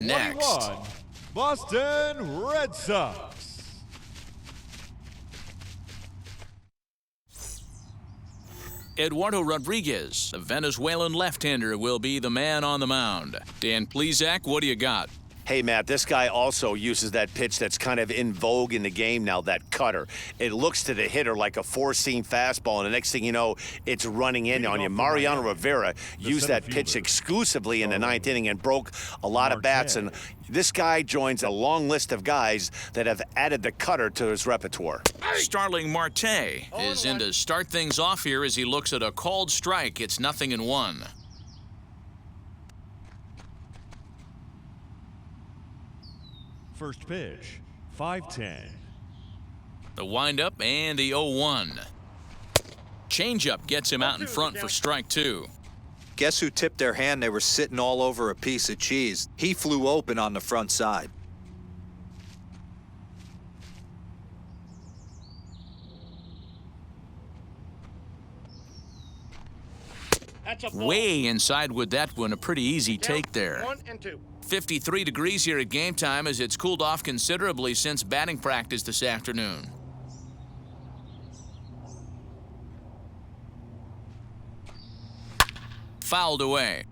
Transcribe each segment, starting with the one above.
Next. 21, Boston Red Sox. Eduardo Rodriguez, a Venezuelan left-hander, will be the man on the mound. Dan Plesac, what do you got? Hey, Matt, this guy also uses that pitch that's kind of in vogue in the game now, that cutter. It looks to the hitter like a four-seam fastball, and the next thing you know, it's running in on you. Mariano Rivera used that pitch exclusively in the ninth inning and broke a lot of bats, and this guy joins a long list of guys that have added the cutter to his repertoire. Starling Marte is in to start things off here as he looks at a called strike. It's 0-1. First pitch, 5-10. The windup and the 0-1. Changeup gets him out in front for strike two. Guess who tipped their hand? They were sitting all over a piece of cheese. He flew open on the front side. Way inside with that one, a pretty easy take there. 1-2. 53 degrees here at game time as it's cooled off considerably since batting practice this afternoon. Fouled away.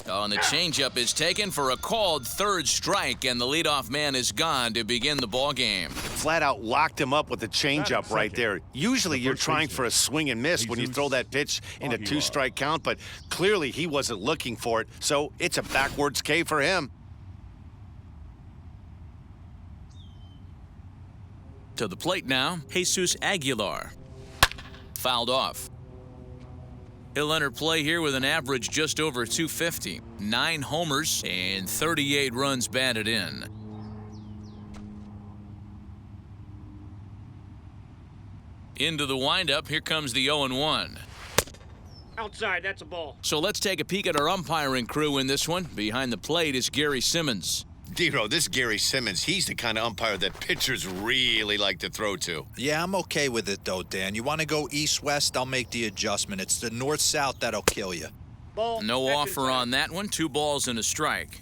Oh, and the changeup is taken for a called third strike, and the leadoff man is gone to begin the ball game. Flat out locked him up with the changeup right there. Usually you're trying for a swing and miss when you throw that pitch in a two-strike count, but clearly he wasn't looking for it, so it's a backwards K for him. To the plate now, Jesus Aguilar. Fouled off. He'll enter play here with an average just over 250, 9 homers, and 38 runs batted in. Into the windup, here comes the 0-1. Outside, that's a ball. So let's take a peek at our umpiring crew in this one. Behind the plate is Gary Simmons. Dero, this Gary Simmons, he's the kind of umpire that pitchers really like to throw to. Yeah, I'm okay with it, though, Dan. You want to go east-west, I'll make the adjustment. It's the north-south that'll kill you. Ball. No offer on that one. 2 balls and a strike.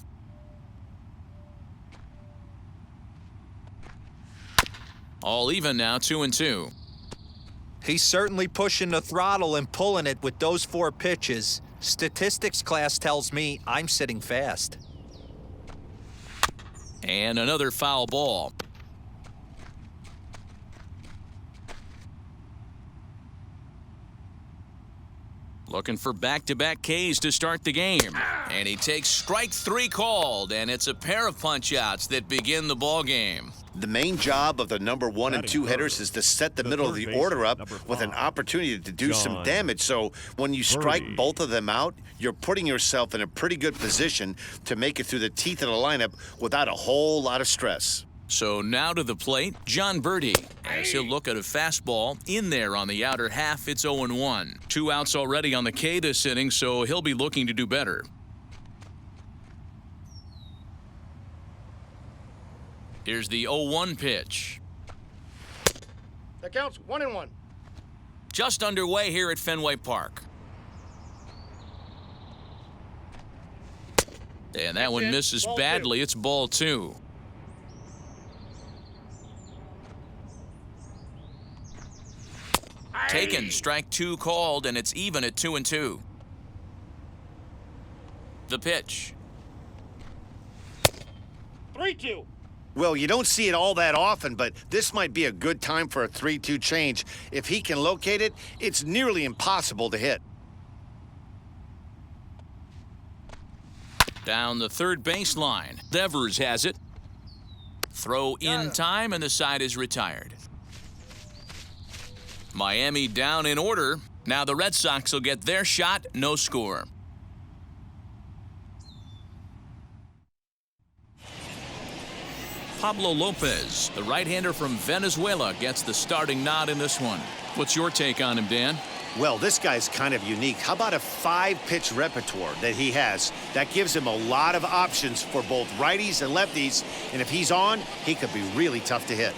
All even now, 2-2. He's certainly pushing the throttle and pulling it with those 4 pitches. Statistics class tells me I'm sitting fast. And another foul ball. Looking for back-to-back Ks to start the game. And he takes strike 3 called, and it's a pair of punch-outs that begin the ball game. The main job of the number 1 and 2 hitters is to set the middle of the order up with an opportunity to do some damage. So when you strike both of them out, you're putting yourself in a pretty good position to make it through the teeth of the lineup without a whole lot of stress. So now to the plate, John Birdie, as he'll look at a fastball in there on the outer half. It's 0-1. 2 outs already on the K this inning, so he'll be looking to do better. Here's the 0-1 pitch. That counts 1-1. Just underway here at Fenway Park. And that one misses badly. It's ball 2. Taken, strike 2 called, and it's even at 2-2. The pitch. 3-2. Well, you don't see it all that often, but this might be a good time for a 3-2 change. If he can locate it, it's nearly impossible to hit. Down the third baseline. Devers has it. Throw in time, and the side is retired. Miami down in order. Now the Red Sox will get their shot. No score. Pablo Lopez, the right-hander from Venezuela, gets the starting nod in this one. What's your take on him, Dan? Well, this guy's kind of unique. How about a 5-pitch repertoire that he has? That gives him a lot of options for both righties and lefties, and if he's on, he could be really tough to hit.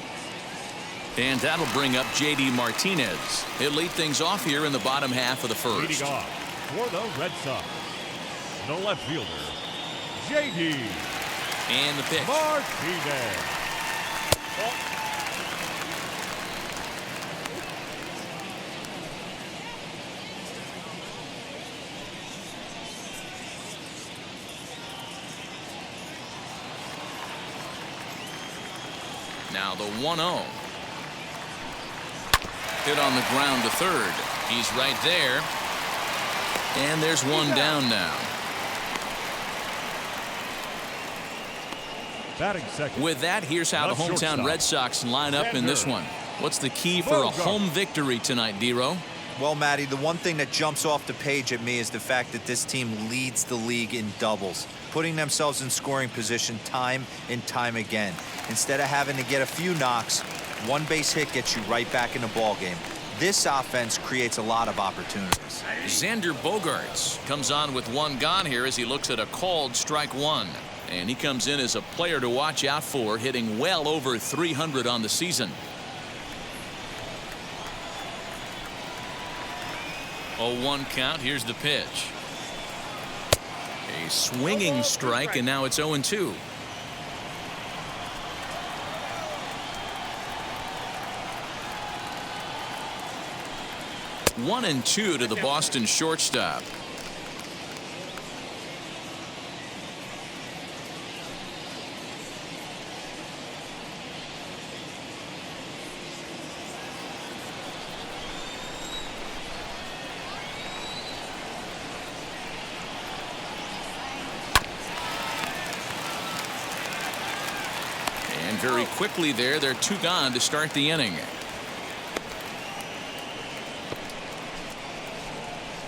And that'll bring up J.D. Martinez. He'll lead things off here in the bottom half of the first. Leading off for the Red Sox, the left fielder, J.D. And the pitch. Martinez. Now the 1-0. Hit on the ground to third. He's right there. And there's one down now. Batting second. With that, here's how the Left hometown shortstop. Red Sox line up in this one. What's the key for a Bogart. home victory tonight, D-Row? Well, Matty, the one thing that jumps off the page at me is the fact that this team leads the league in doubles, putting themselves in scoring position time and time again. Instead of having to get a few knocks, one base hit gets you right back in the ball game. This offense creates a lot of opportunities. Xander Bogaerts comes on with one gone here as he looks at a called strike one. And he comes in as a player to watch out for, hitting well over 300 on the season. 0-1 count. Here's the pitch. A swinging strike, and now it's 0-2. One and two to the Boston shortstop. And very quickly there, they're two gone to start the inning.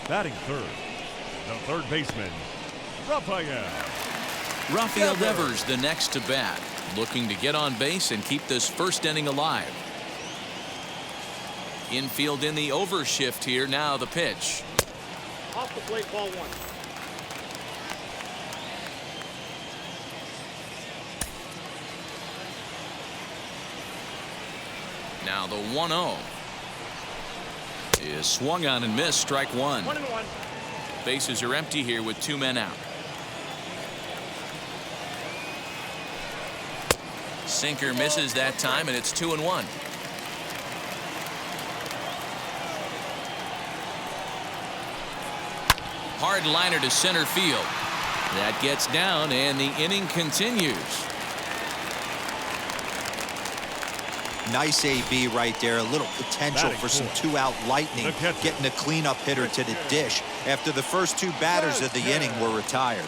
Batting third, the third baseman, Rafael. Rafael Devers the next to bat, looking to get on base and keep this first inning alive. Infield in the overshift here. Now the pitch. Off the plate, ball one. Now the 1-0 is swung on and missed. Strike one. 1-1. Bases are empty here with two men out. Sinker misses that time, and it's 2-1. Hard liner to center field. That gets down, and the inning continues. Nice AB right there. A little potential Batting for some fourth, two-out lightning, the catcher. getting the cleanup hitter to the dish after the first two batters of the inning were retired.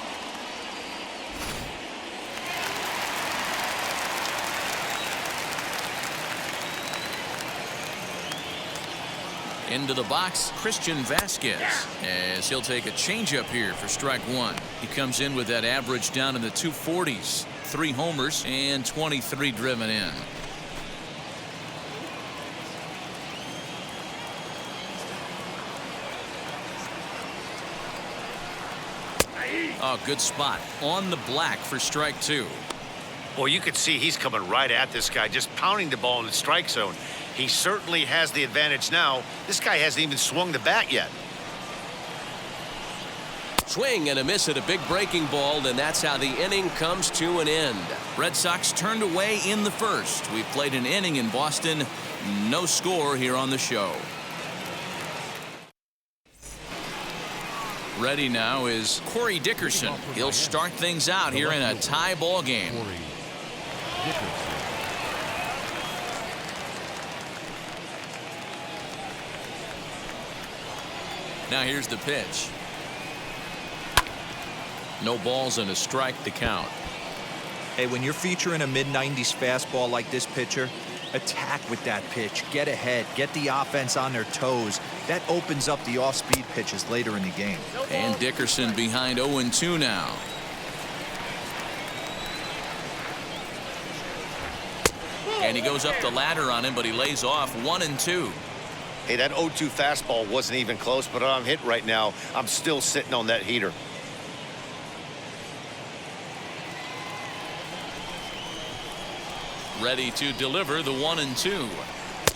Into the box, Christian Vasquez, as he'll take a changeup here for strike one. He comes in with that average down in the 240s, 3 homers and 23 driven in. Oh, good spot on the black for strike two. Well, you could see he's coming right at this guy, just pounding the ball in the strike zone. He certainly has the advantage now. This guy hasn't even swung the bat yet. Swing and a miss at a big breaking ball, and that's how the inning comes to an end. Red Sox turned away in the first. We've played an inning in Boston. No score here on the show. Ready now is Corey Dickerson. He'll start things out here in a tie ball game. Corey Dickerson. Now here's the pitch. No balls and a strike to count. Hey, when you're featuring a mid-90s fastball like this pitcher, attack with that pitch. Get ahead. Get the offense on their toes. That opens up the off-speed pitches later in the game. And Dickerson behind 0-2 now. And he goes up the ladder on him, but he lays off 1-2. Hey, that 0-2 fastball wasn't even close, but I'm hit right now. I'm still sitting on that heater. Ready to deliver the 1-2.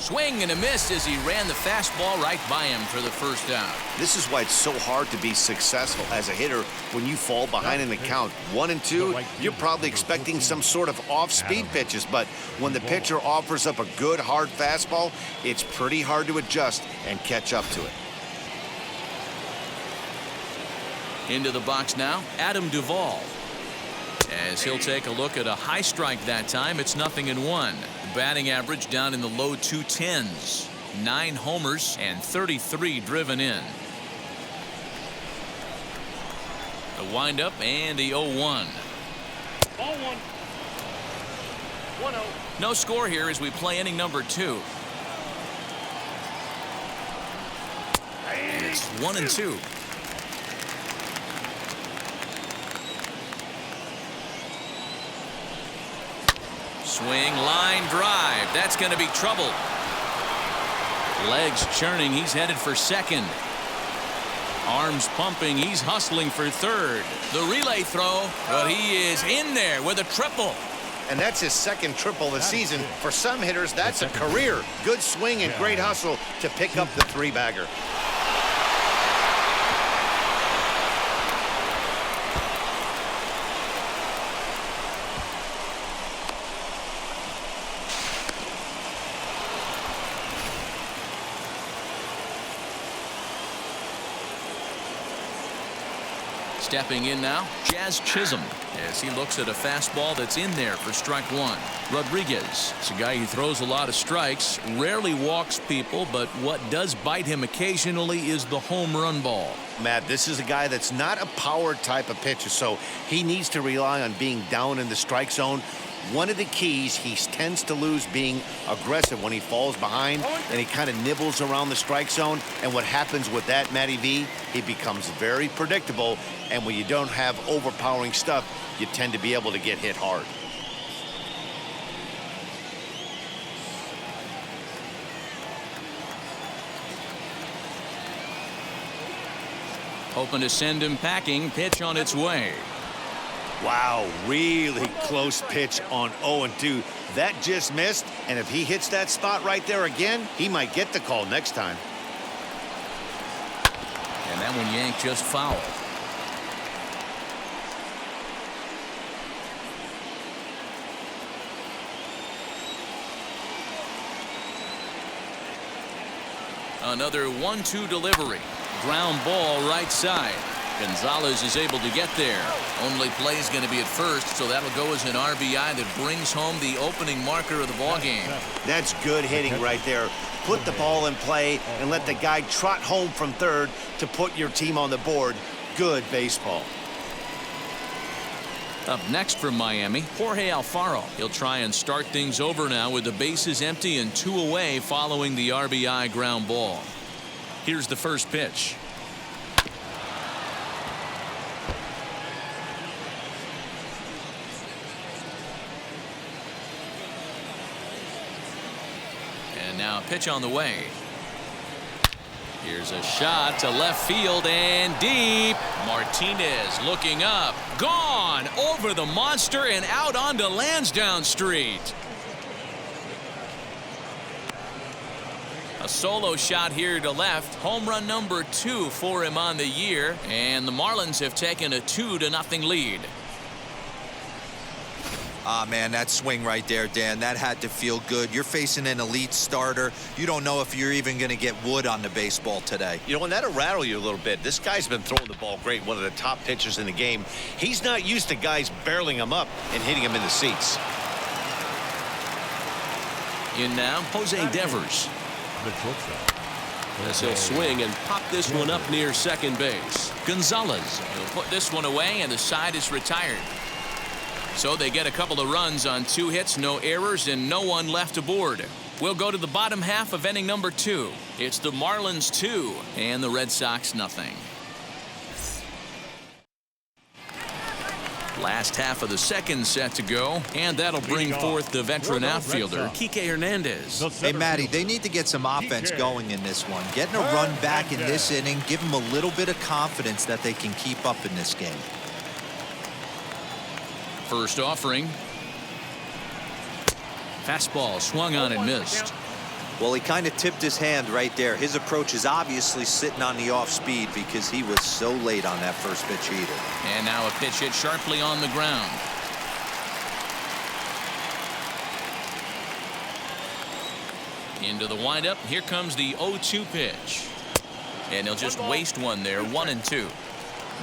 Swing and a miss as he ran the fastball right by him for the first out. This is why it's so hard to be successful as a hitter when you fall behind in the count. 1-2, you're probably expecting some sort of off-speed pitches, but when the pitcher offers up a good, hard fastball, it's pretty hard to adjust and catch up to it. Into the box now, Adam Duvall. As he'll take a look at a high strike that time, it's 0-1. Batting average down in the low 210s. 9 homers and 33 driven in. The windup and the 0-1. Ball 1. 1-0. No score here as we play inning number 2. And it's 1-2. Swing, line drive. That's going to be trouble. Legs churning. He's headed for second. Arms pumping. He's hustling for third. The relay throw, but he is in there with a triple. And that's his second triple of the season. For some hitters, that's a career. Good swing and great hustle to pick up the 3-bagger. Stepping in now, Jazz Chisholm, as he looks at a fastball that's in there for strike 1. Rodriguez, it's a guy who throws a lot of strikes, rarely walks people, but what does bite him occasionally is the home run ball. Matt, this is a guy that's not a power type of pitcher, so he needs to rely on being down in the strike zone. One of the keys, he tends to lose being aggressive when he falls behind and he kind of nibbles around the strike zone. And what happens with that, Matty V, he becomes very predictable. And when you don't have overpowering stuff, you tend to be able to get hit hard. Hoping to send him packing. Pitch on its way. Wow, really close pitch on 0-2. That just missed, and if he hits that spot right there again, he might get the call next time. And that one yanked just foul. Another 1-2 delivery. Ground ball right side. Gonzalez is able to get there. Only play is going to be at first, so that'll go as an RBI that brings home the opening marker of the ballgame. That's good hitting right there. Put the ball in play and let the guy trot home from third to put your team on the board. Good baseball. Up next from Miami, Jorge Alfaro. He'll try and start things over now with the bases empty and 2 away following the RBI ground ball. Here's the first pitch. And now a pitch on the way. Here's a shot to left field and deep. Martinez looking up. Gone over the monster and out onto Lansdowne Street. A solo shot here to left. Home run number 2 for him on the year. And the Marlins have taken a 2-0 lead. Ah, man, that swing right there, Dan, that had to feel good. You're facing an elite starter. You don't know if you're even going to get wood on the baseball today. You know, and that'll rattle you a little bit. This guy's been throwing the ball great, one of the top pitchers in the game. He's not used to guys barreling him up and hitting him in the seats. In now, Jose Devers. The shortstop. As he'll swing and pop this one up near second base. Gonzalez will put this one away, and the side is retired. So they get a couple of runs on 2 hits, no errors, and no one left aboard. We'll go to the bottom half of inning number 2. It's the Marlins 2 and the Red Sox nothing. Last half of the second set to go, and that'll bring forth the veteran outfielder, Kike Hernandez. Hey, Matty, they need to get some offense going in this one. Getting a run back in this inning, give them a little bit of confidence that they can keep up in this game. First offering. Fastball swung on and missed. Well, he kind of tipped his hand right there. His approach is obviously sitting on the off speed because he was so late on that first pitch either. And now a pitch hit sharply on the ground. Into the windup. Here comes the 0-2 pitch. And he'll just waste one there. 1-2.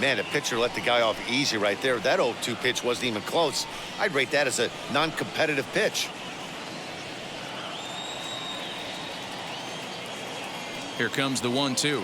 Man, the pitcher let the guy off easy right there. That 0-2 pitch wasn't even close. I'd rate that as a non-competitive pitch. Here comes the 1-2.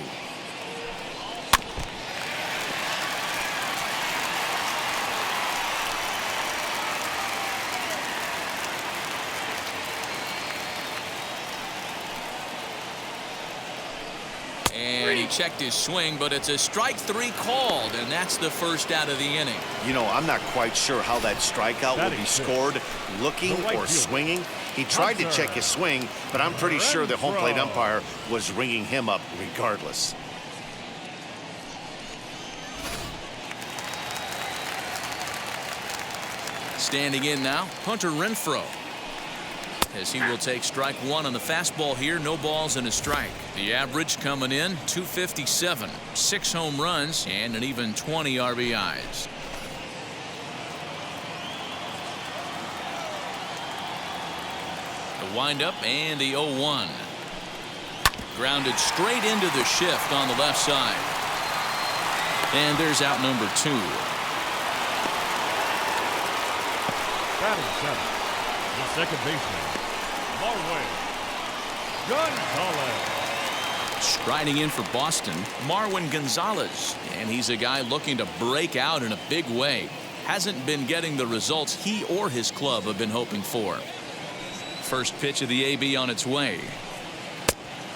And he checked his swing, but it's a strike 3 called, and that's the first out of the inning. You know, I'm not quite sure how that strikeout will be scored, looking or swinging. He tried to check his swing, but I'm pretty sure the home plate umpire was ringing him up regardless. Standing in now, Hunter Renfroe. As he will take strike 1 on the fastball here. No balls and a strike. The average coming in 257, 6 home runs, and an even 20 RBIs. The windup and the 0-1. Grounded straight into the shift on the left side. And there's out number 2. Batting 7th, the second baseman, Marwin Gonzalez. Striding in for Boston, Marwin Gonzalez. And he's a guy looking to break out in a big way. Hasn't been getting the results he or his club have been hoping for. First pitch of the AB on its way.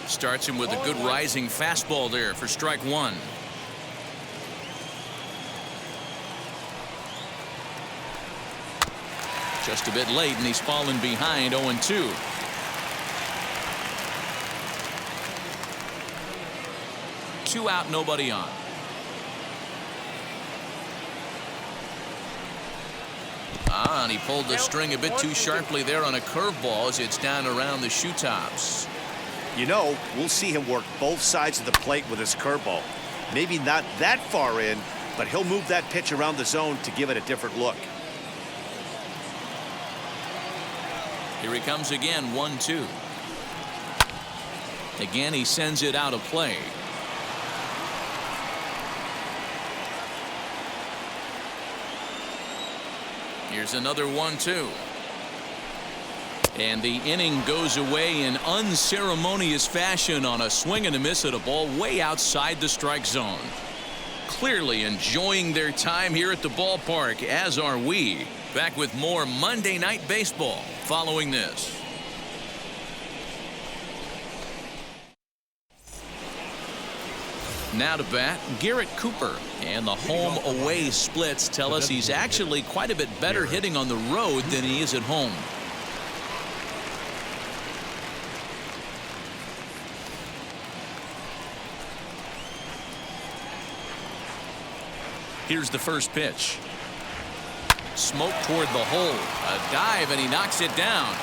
Starts him with a good rising fastball there for strike 1. Just a bit late, and he's fallen behind 0-2. Two out, nobody on. And he pulled the string a bit too sharply there on a curveball as it's down around the shoe tops. You know, we'll see him work both sides of the plate with his curveball. Maybe not that far in, but he'll move that pitch around the zone to give it a different look. Here he comes again, 1-2. Again, he sends it out of play. Here's another 1-2. And the inning goes away in unceremonious fashion on a swing and a miss at a ball way outside the strike zone. Clearly enjoying their time here at the ballpark, as are we. Back with more Monday Night Baseball following this. Now to bat, Garrett Cooper. And the home-away splits tell us he's actually quite a bit better hitting on the road than he is at home. Here's the first pitch. Smoke toward the hole. A dive, and he knocks it down.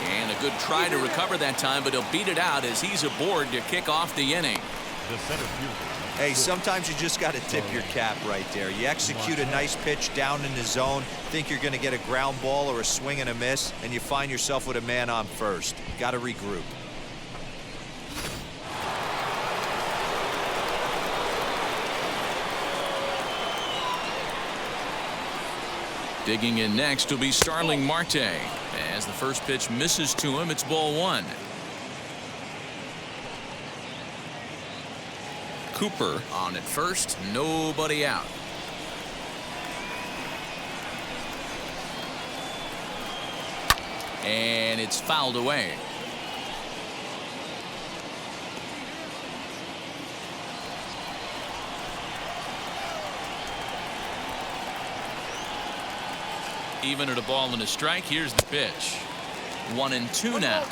And a good try to recover that time, but he'll beat it out as he's aboard to kick off the inning. The center fielder. Hey, sometimes you just got to tip your cap right there. You execute a nice pitch down in the zone, think you're going to get a ground ball or a swing and a miss, and you find yourself with a man on first. Got to regroup. Digging in next will be Starling Marte. As the first pitch misses to him, it's ball 1. Cooper on at first, nobody out. And it's fouled away. Even at a ball and a strike. Here's the pitch. 1-2 now.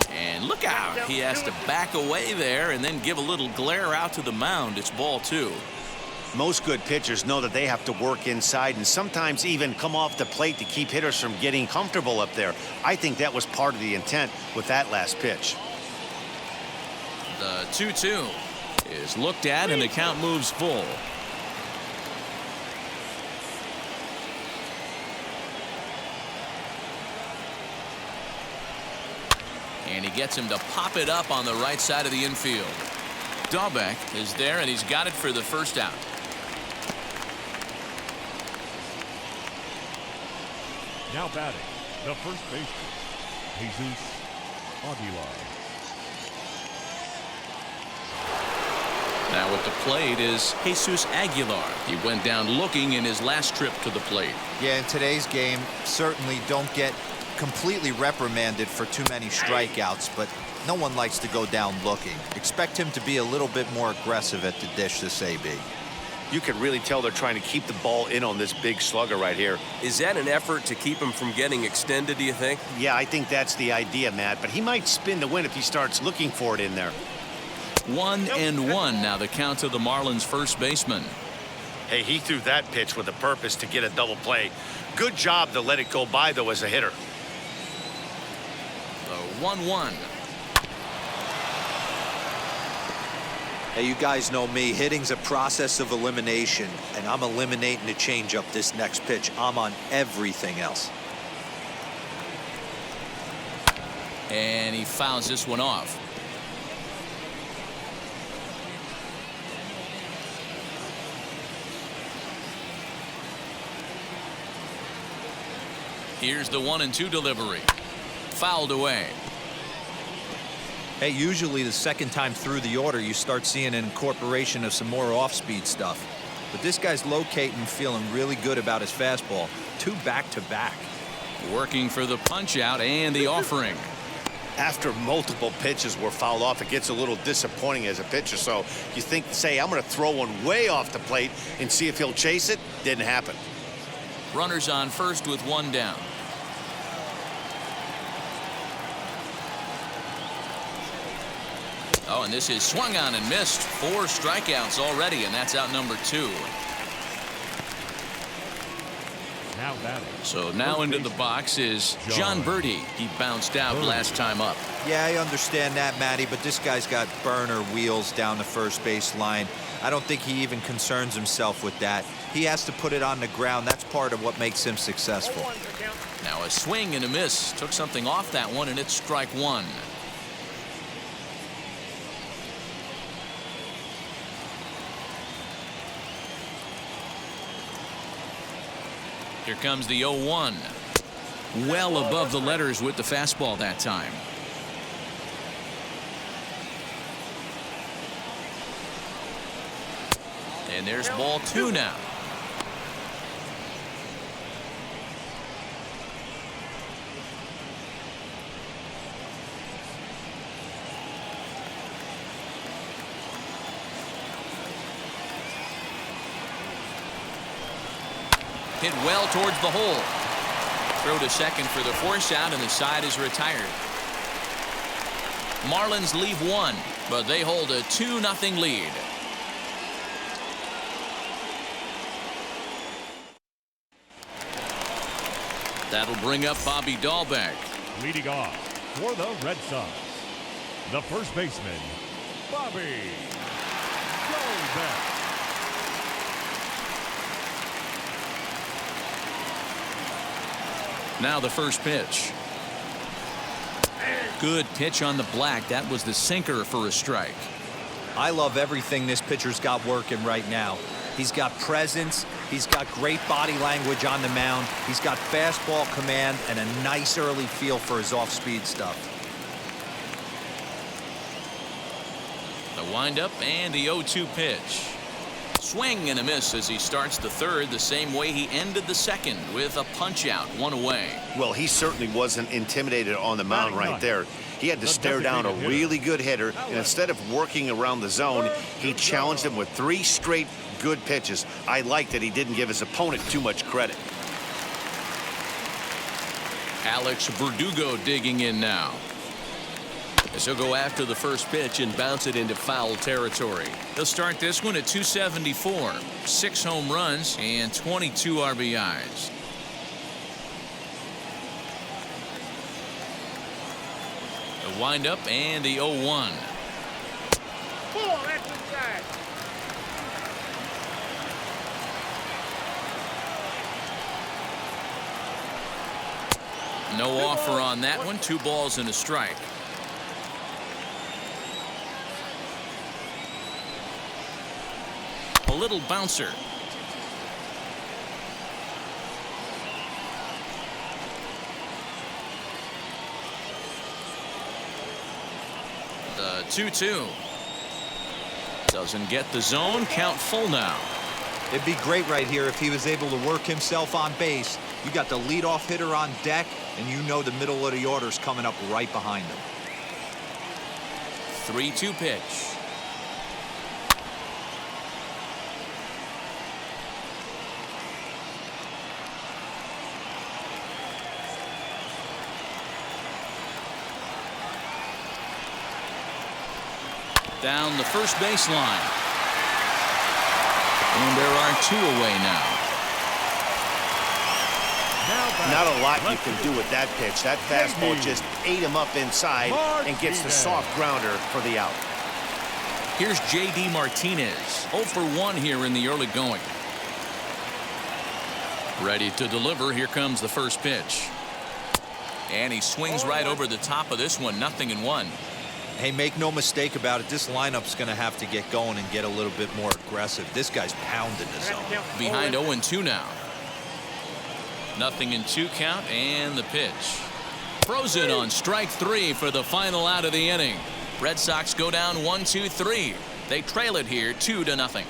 And look out. He has to back away there and then give a little glare out to the mound. It's ball 2. Most good pitchers know that they have to work inside and sometimes even come off the plate to keep hitters from getting comfortable up there. I think that was part of the intent with that last pitch. The 2-2 is looked at and the count moves full. And he gets him to pop it up on the right side of the infield. Dahlbeck is there, and he's got it for the first out. Now batting, the first baseman, Jesus Aguilar. Now at the plate is Jesus Aguilar. He went down looking in his last trip to the plate. Yeah, in today's game, certainly don't get completely reprimanded for too many strikeouts, but no one likes to go down looking. Expect him to be a little bit more aggressive at the dish this AB. You can really tell they're trying to keep the ball in on this big slugger right here. Is that an effort to keep him from getting extended, do you think? Yeah, I think that's the idea, Matt, but he might spin to win if he starts looking for it in there. 1-1 now the count to the Marlins first baseman. Hey, he threw that pitch with a purpose to get a double play. Good job to let it go by, though, as a hitter. The 1-1. Hey, you guys know me. Hitting's a process of elimination, and I'm eliminating the changeup this next pitch. I'm on everything else. And he fouls this one off. Here's the 1-2 delivery. Fouled away. Hey, usually the second time through the order, you start seeing an incorporation of some more off-speed stuff. But this guy's locating, feeling really good about his fastball. 2 back-to-back. Working for the punch-out and the offering. After multiple pitches were fouled off, it gets a little disappointing as a pitcher. So you think, say, I'm going to throw one way off the plate and see if he'll chase it. Didn't happen. Runners on first with 1 down. Oh, and this is swung on and missed. 4 strikeouts already, and that's out number 2. Now batting. So now into the box is John Birdie. He bounced out last time up. Yeah, I understand that, Matty, but this guy's got burner wheels down the first base line. I don't think he even concerns himself with that. He has to put it on the ground. That's part of what makes him successful. Now a swing and a miss. Took something off that one, and it's strike 1. Here comes the 0-1. Well above the letters with the fastball that time. And there's ball 2 now. Hit well towards the hole. Throw to second for the force out, and the side is retired. Marlins leave 1, but they hold a 2-0 lead. That'll bring up Bobby Dahlbeck. Leading off for the Red Sox, the first baseman, Bobby Dahlbeck. Now the first pitch. Good pitch on the black. That was the sinker for a strike. I love everything this pitcher's got working right now. He's got presence. He's got great body language on the mound. He's got fastball command and a nice early feel for his off-speed stuff. The windup and the 0-2 pitch. Swing and a miss as he starts the third the same way he ended the second, with a punch-out, 1 away. Well, he certainly wasn't intimidated on the mound right there. He had to stare down a really good hitter, and instead of working around the zone, he challenged him with 3 straight good pitches. I like that he didn't give his opponent too much credit. Alex Verdugo digging in now. As he'll go after the first pitch and bounce it into foul territory. He'll start this one at 274, 6 home runs and 22 RBIs. The windup and the 0-1. That's inside. No offer on that one. 2 balls and a strike. A little bouncer. The 2-2. Doesn't get the zone. Count full now. It'd be great right here if he was able to work himself on base. You got the leadoff hitter on deck, and you know the middle of the order's coming up right behind him. 3-2 pitch. Down the first baseline. And there are 2 away now. Not a lot you can do with that pitch. That fastball just ate him up inside and gets the soft grounder for the out. Here's J.D. Martinez. 0 for 1 here in the early going. Ready to deliver. Here comes the first pitch. And he swings right over the top of this one. 0-1. Hey, make no mistake about it. This lineup's going to have to get going and get a little bit more aggressive. This guy's pounding the zone. Behind 0-2 now. 0-2 count and the pitch. Frozen on strike 3 for the final out of the inning. Red Sox go down 1-2-3. They trail it here 2-0.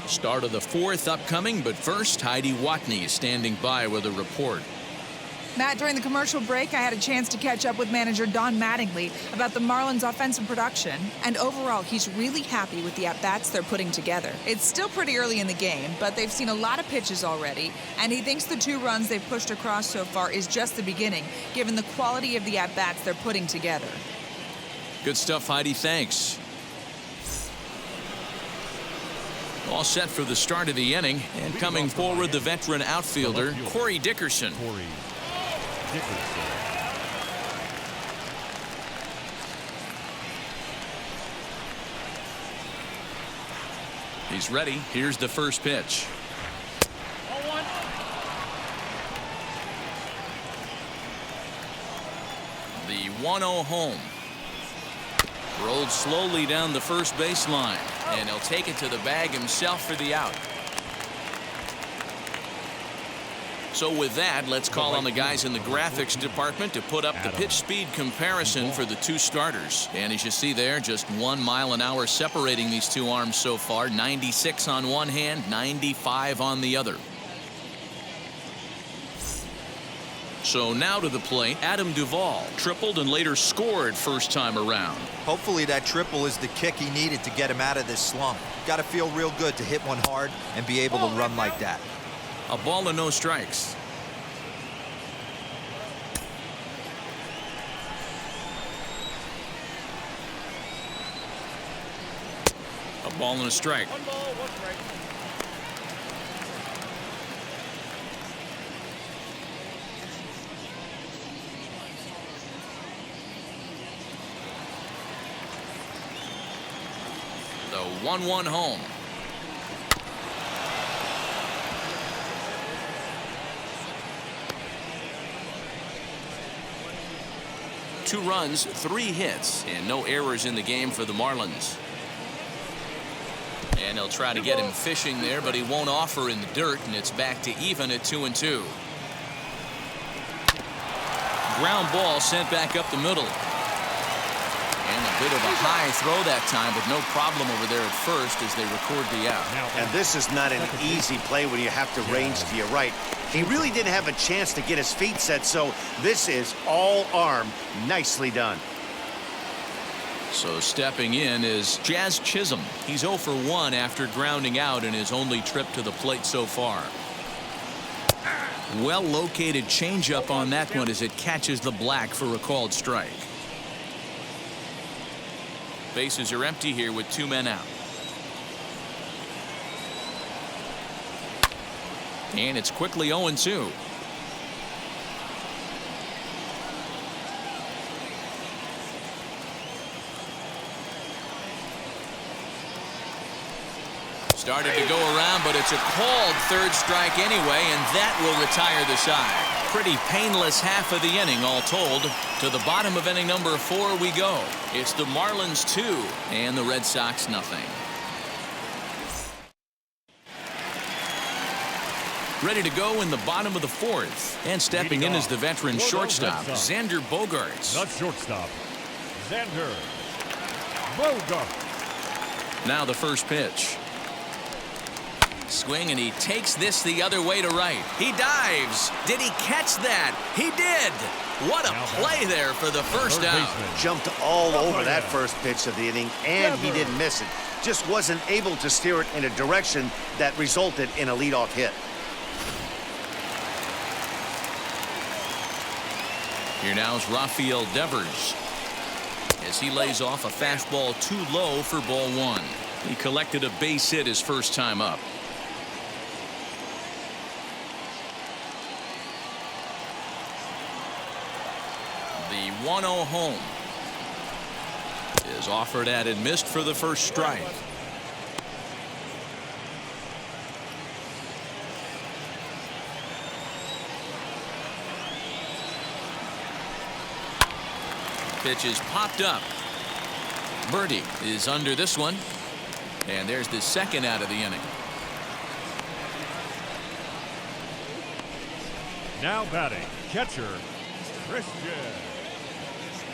Start of the 4th upcoming, but first Heidi Watney standing by with a report. Matt, during the commercial break, I had a chance to catch up with manager Don Mattingly about the Marlins' offensive production, and overall, he's really happy with the at-bats they're putting together. It's still pretty early in the game, but they've seen a lot of pitches already, and he thinks the 2 runs they've pushed across so far is just the beginning, given the quality of the at-bats they're putting together. Good stuff, Heidi. Thanks. All set for the start of the inning, and coming forward, the veteran outfielder, Corey Dickerson. He's ready. Here's the first pitch. 0-1. The 1-0 home. Rolled slowly down the first baseline, and he'll take it to the bag himself for the out. So with that, let's call on the guys in the graphics department to put up the pitch speed comparison for the 2 starters. And as you see there, just 1 mile an hour separating these 2 arms so far. 96 on one hand, 95 on the other. So now to the plate, Adam Duvall tripled and later scored first time around. Hopefully that triple is the kick he needed to get him out of this slump. Got to feel real good to hit one hard and be able to run like that. A ball and no strikes. A ball and a strike. 1 ball, 1 strike. The 1-1 home. Two runs, 3 hits, and no errors in the game for the Marlins. And he'll try to get him fishing there, but he won't offer in the dirt, and it's back to even at 2-2. Ground ball sent back up the middle. And a bit of a high throw that time, but no problem over there at first as they record the out. And this is not an easy play when you have to range to your right. He really didn't have a chance to get his feet set, so this is all arm. Nicely done. So stepping in is Jazz Chisholm. He's 0 for 1 after grounding out in his only trip to the plate so far. Well-located changeup on that one as it catches the black for a called strike. Bases are empty here with 2 men out. And it's quickly 0-2. Started to go around, but it's a called third strike anyway, and that will retire the side. Pretty painless half of the inning, all told. To the bottom of inning number 4 we go. It's the Marlins 2 and the Red Sox nothing. Ready to go in the bottom of the 4th. And stepping in is the veteran shortstop, Xander Bogaerts. Not shortstop, Xander Bogaerts. Now the first pitch. Swing, and he takes this the other way to right. He dives. Did he catch that? He did. What a play there for the first out. Jumped all over that first pitch of the inning, and he didn't miss it. Just wasn't able to steer it in a direction that resulted in a leadoff hit. Here now is Rafael Devers as he lays off a fastball too low for ball 1. He collected a base hit his first time up. The 1-0 home is offered at and missed for the first strike. Pitch is popped up. Birdie is under this one, and there's the second out of the inning. Now batting, catcher Christian.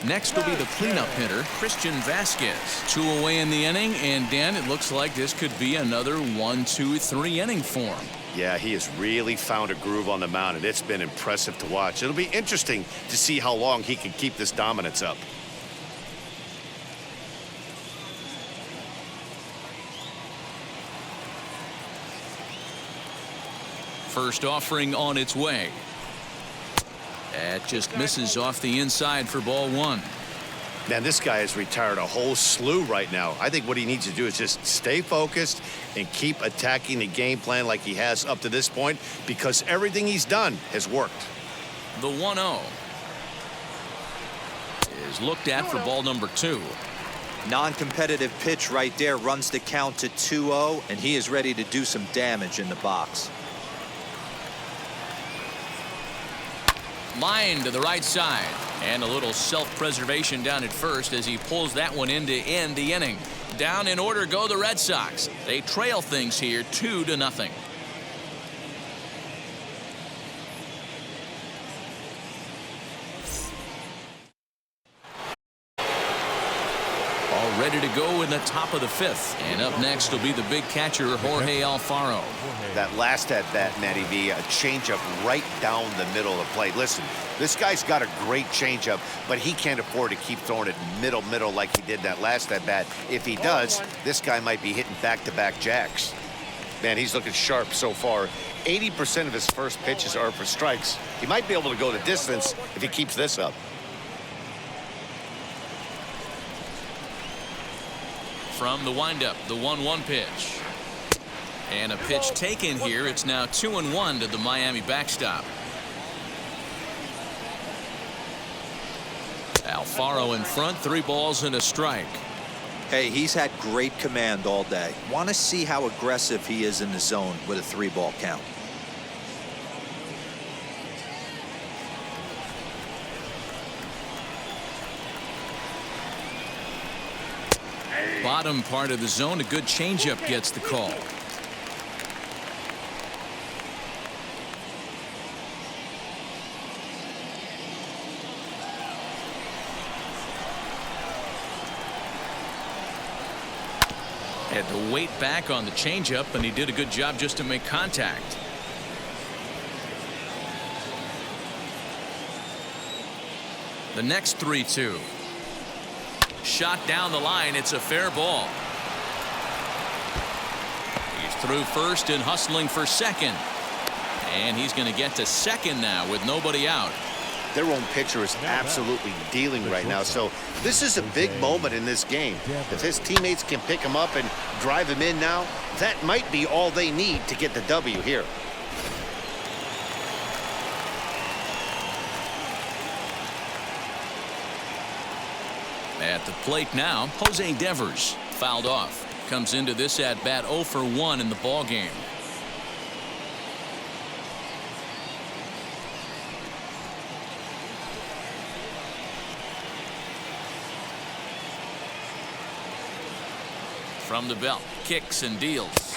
Next will be the cleanup hitter, Christian Vasquez. 2 away in the inning, and Dan, it looks like this could be another 1-2-3 inning for him. Yeah, he has really found a groove on the mound, and it's been impressive to watch. It'll be interesting to see how long he can keep this dominance up. First offering on its way. That just misses off the inside for ball 1. Man, this guy has retired a whole slew right now. I think what he needs to do is just stay focused and keep attacking the game plan like he has up to this point, because everything he's done has worked. The 1-0 is looked at for ball number 2. Non-competitive pitch right there, runs the count to 2-0, and he is ready to do some damage in the box. Line to the right side, and a little self-preservation down at first as he pulls that one in to end the inning. Down in order go the Red Sox. They trail things here 2-0. All ready to go in the top of the 5th, and up next will be the big catcher Jorge Alfaro. That last at bat, Matty V, a changeup right down the middle of the plate. Listen, this guy's got a great changeup, but he can't afford to keep throwing it middle like he did that last at bat. If he does, this guy might be hitting back-to-back jacks. Man, he's looking sharp so far. 80% of his first pitches are for strikes. He might be able to go the distance if he keeps this up. From the windup, the 1-1 pitch. And a pitch taken here. It's now 2-1 to the Miami backstop. Alfaro in front, 3 balls and a strike. Hey, he's had great command all day. Want to see how aggressive he is in the zone with a 3-ball count. Bottom part of the zone, a good changeup gets the call. Had to wait back on the changeup, and he did a good job just to make contact. The next 3-2. Shot down the line. It's a fair ball. He's through first and hustling for second. And he's going to get to second now with nobody out. Their own pitcher is absolutely dealing right now. So this is a big moment in this game. If his teammates can pick him up and drive him in now, that might be all they need to get the W here. At the plate now, Jose Devers fouled off. Comes into this at bat 0 for 1 in the ball game. From the belt, kicks and deals.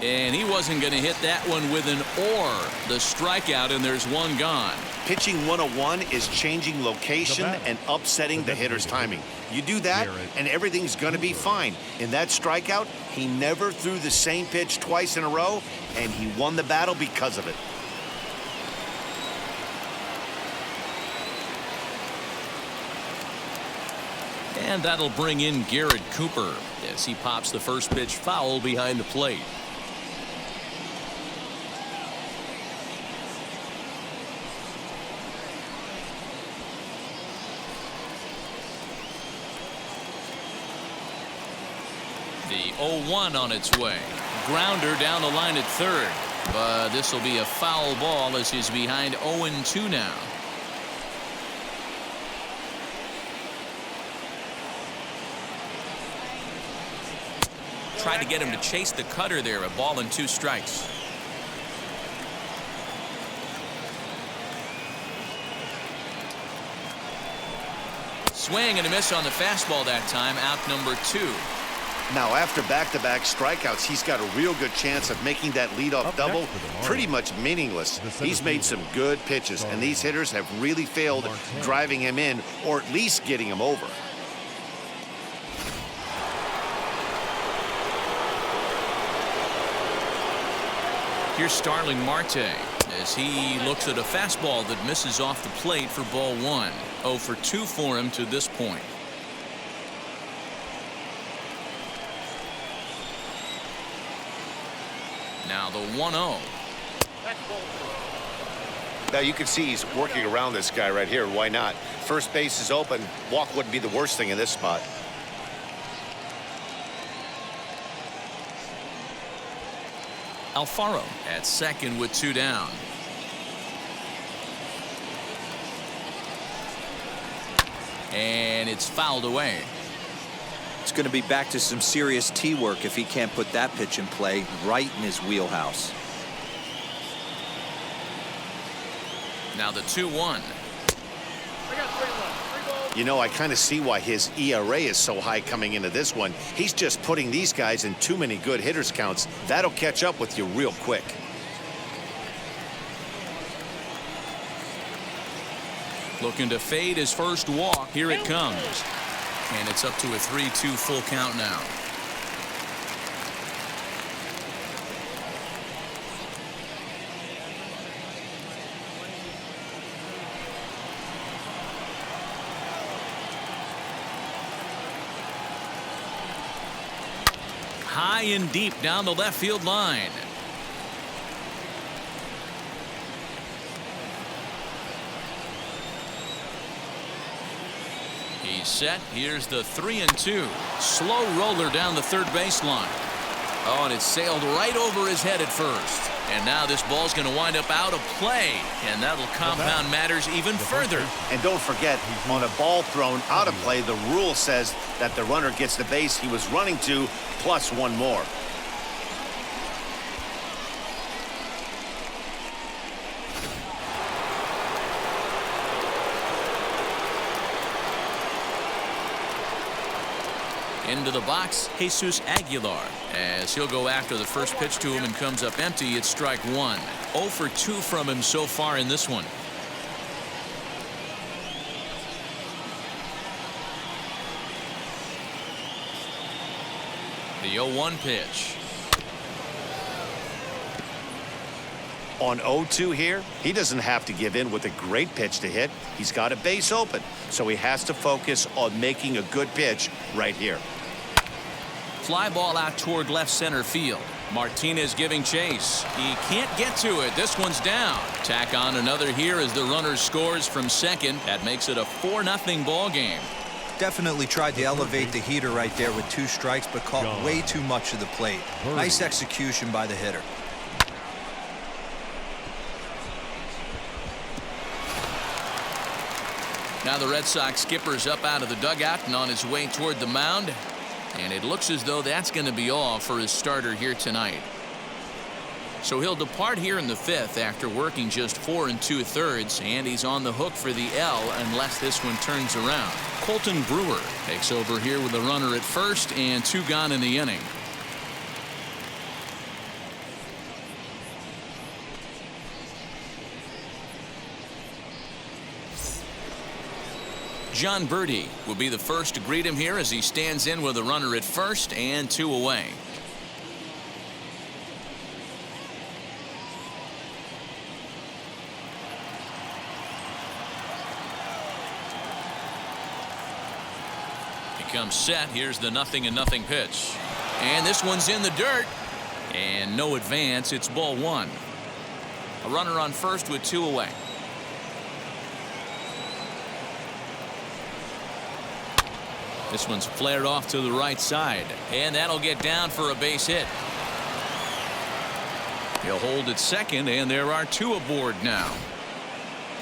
And he wasn't going to hit that one with an or. The strikeout, and there's one gone. Pitching 101 is changing location and upsetting the hitter's timing. You do that, and everything's going to be fine. In that strikeout, he never threw the same pitch twice in a row, and he won the battle because of it. And that'll bring in Garrett Cooper as he pops the first pitch foul behind the plate. The 0-1 on its way. Grounder down the line at third. But this will be a foul ball as he's behind 0-2 now. Tried to get him to chase the cutter there. A ball and 2 strikes. Swing and a miss on the fastball that time. Out number 2. Now, after back-to-back strikeouts, he's got a real good chance of making that leadoff double pretty much meaningless. He's made some good pitches, and these hitters have really failed driving him in or at least getting him over. Here's Starling Marte as he looks at a fastball that misses off the plate for ball 1. 0 for 2 for him to this point. Now the 1-0. Now you can see he's working around this guy right here. Why not? First base is open. Walk wouldn't be the worst thing in this spot. Alfaro at second with 2 down. And it's fouled away. It's going to be back to some serious tee work if he can't put that pitch in play right in his wheelhouse. Now the 2-1. You know, I kind of see why his ERA is so high coming into this one. He's just putting these guys in too many good hitters counts. That'll catch up with you real quick. Looking to fade his first walk. Here it comes. And it's up to a 3-2 full count now. High and deep down the left field line. He's set. Here's the 3-2. Slow roller down the third baseline. Oh, and it sailed right over his head at first. And now this ball's going to wind up out of play. And that'll compound matters even further. And don't forget, on a ball thrown out of play, the rule says that the runner gets the base he was running to plus 1 more. Into the box, Jesus Aguilar, as he'll go after the first pitch to him and comes up empty. It's strike 1. 0 for 2 from him so far in this one. The 0-1 pitch. On 0-2 here, he doesn't have to give in with a great pitch to hit. He's got a base open, so he has to focus on making a good pitch right here. Fly ball out toward left center field. Martinez giving chase. He can't get to it. This one's down. Tack on another here as the runner scores from second. That makes it a 4-0 ball game. Definitely tried to elevate the heater right there with 2 strikes, but caught way too much of the plate. Nice execution by the hitter. Now the Red Sox skipper's up out of the dugout and on his way toward the mound. And it looks as though that's going to be all for his starter here tonight. So he'll depart here in the 5th after working just 4 2/3, and he's on the hook for the L unless this one turns around. Colton Brewer takes over here with a runner at first and 2 gone in the inning. John Birdie will be the first to greet him here as he stands in with a runner at first and 2 away. He comes set. Here's the 0-0 pitch. And this one's in the dirt. And no advance. It's ball 1. A runner on first with 2 away. This one's flared off to the right side, and that'll get down for a base hit. He'll hold at second, and there are 2 aboard now.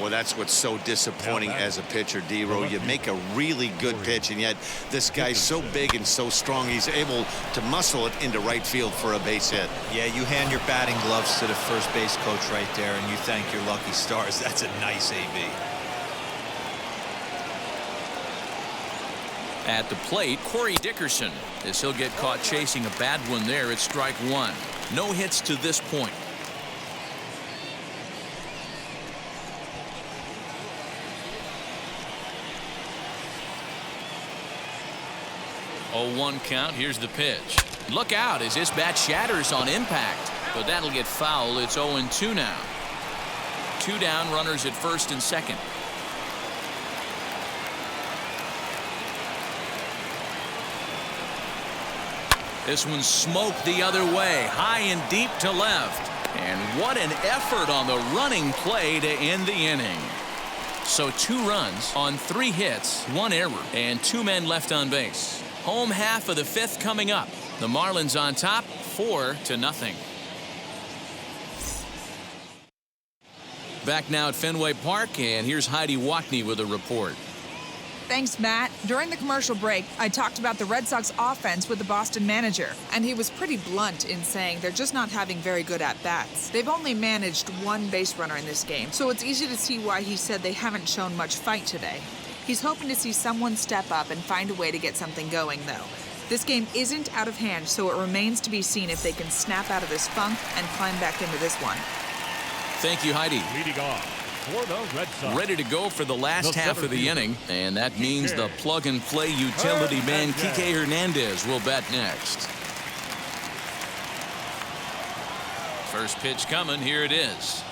Well, that's what's so disappointing as a pitcher, D-Row. You make a really good pitch, and yet this guy's so big and so strong, he's able to muscle it into right field for a base hit. Yeah, you hand your batting gloves to the first base coach right there, and you thank your lucky stars. That's a nice AB. At the plate, Corey Dickerson, as he'll get caught chasing a bad one there at strike 1. No hits to this point. Oh, 1 count. Here's the pitch. Look out as this bat shatters on impact, but that'll get foul. It's 0-2 now. 2 down, runners at first and second. This one's smoked the other way, high and deep to left. And what an effort on the running play to end the inning. So 2 runs on 3 hits, 1 error, and 2 men left on base. Home half of the 5th coming up. The Marlins on top, 4-0. Back now at Fenway Park, and here's Heidi Wackney with a report. Thanks, Matt. During the commercial break, I talked about the Red Sox offense with the Boston manager, and he was pretty blunt in saying they're just not having very good at-bats. They've only managed 1 base runner in this game, so it's easy to see why he said they haven't shown much fight today. He's hoping to see someone step up and find a way to get something going, though. This game isn't out of hand, so it remains to be seen if they can snap out of this funk and climb back into this one. Thank you, Heidi. Leading off for the Red Sox. Ready to go for the last half of the inning, and that means the plug-and-play utility man Kike Hernandez will bat next. First pitch coming. Here it is.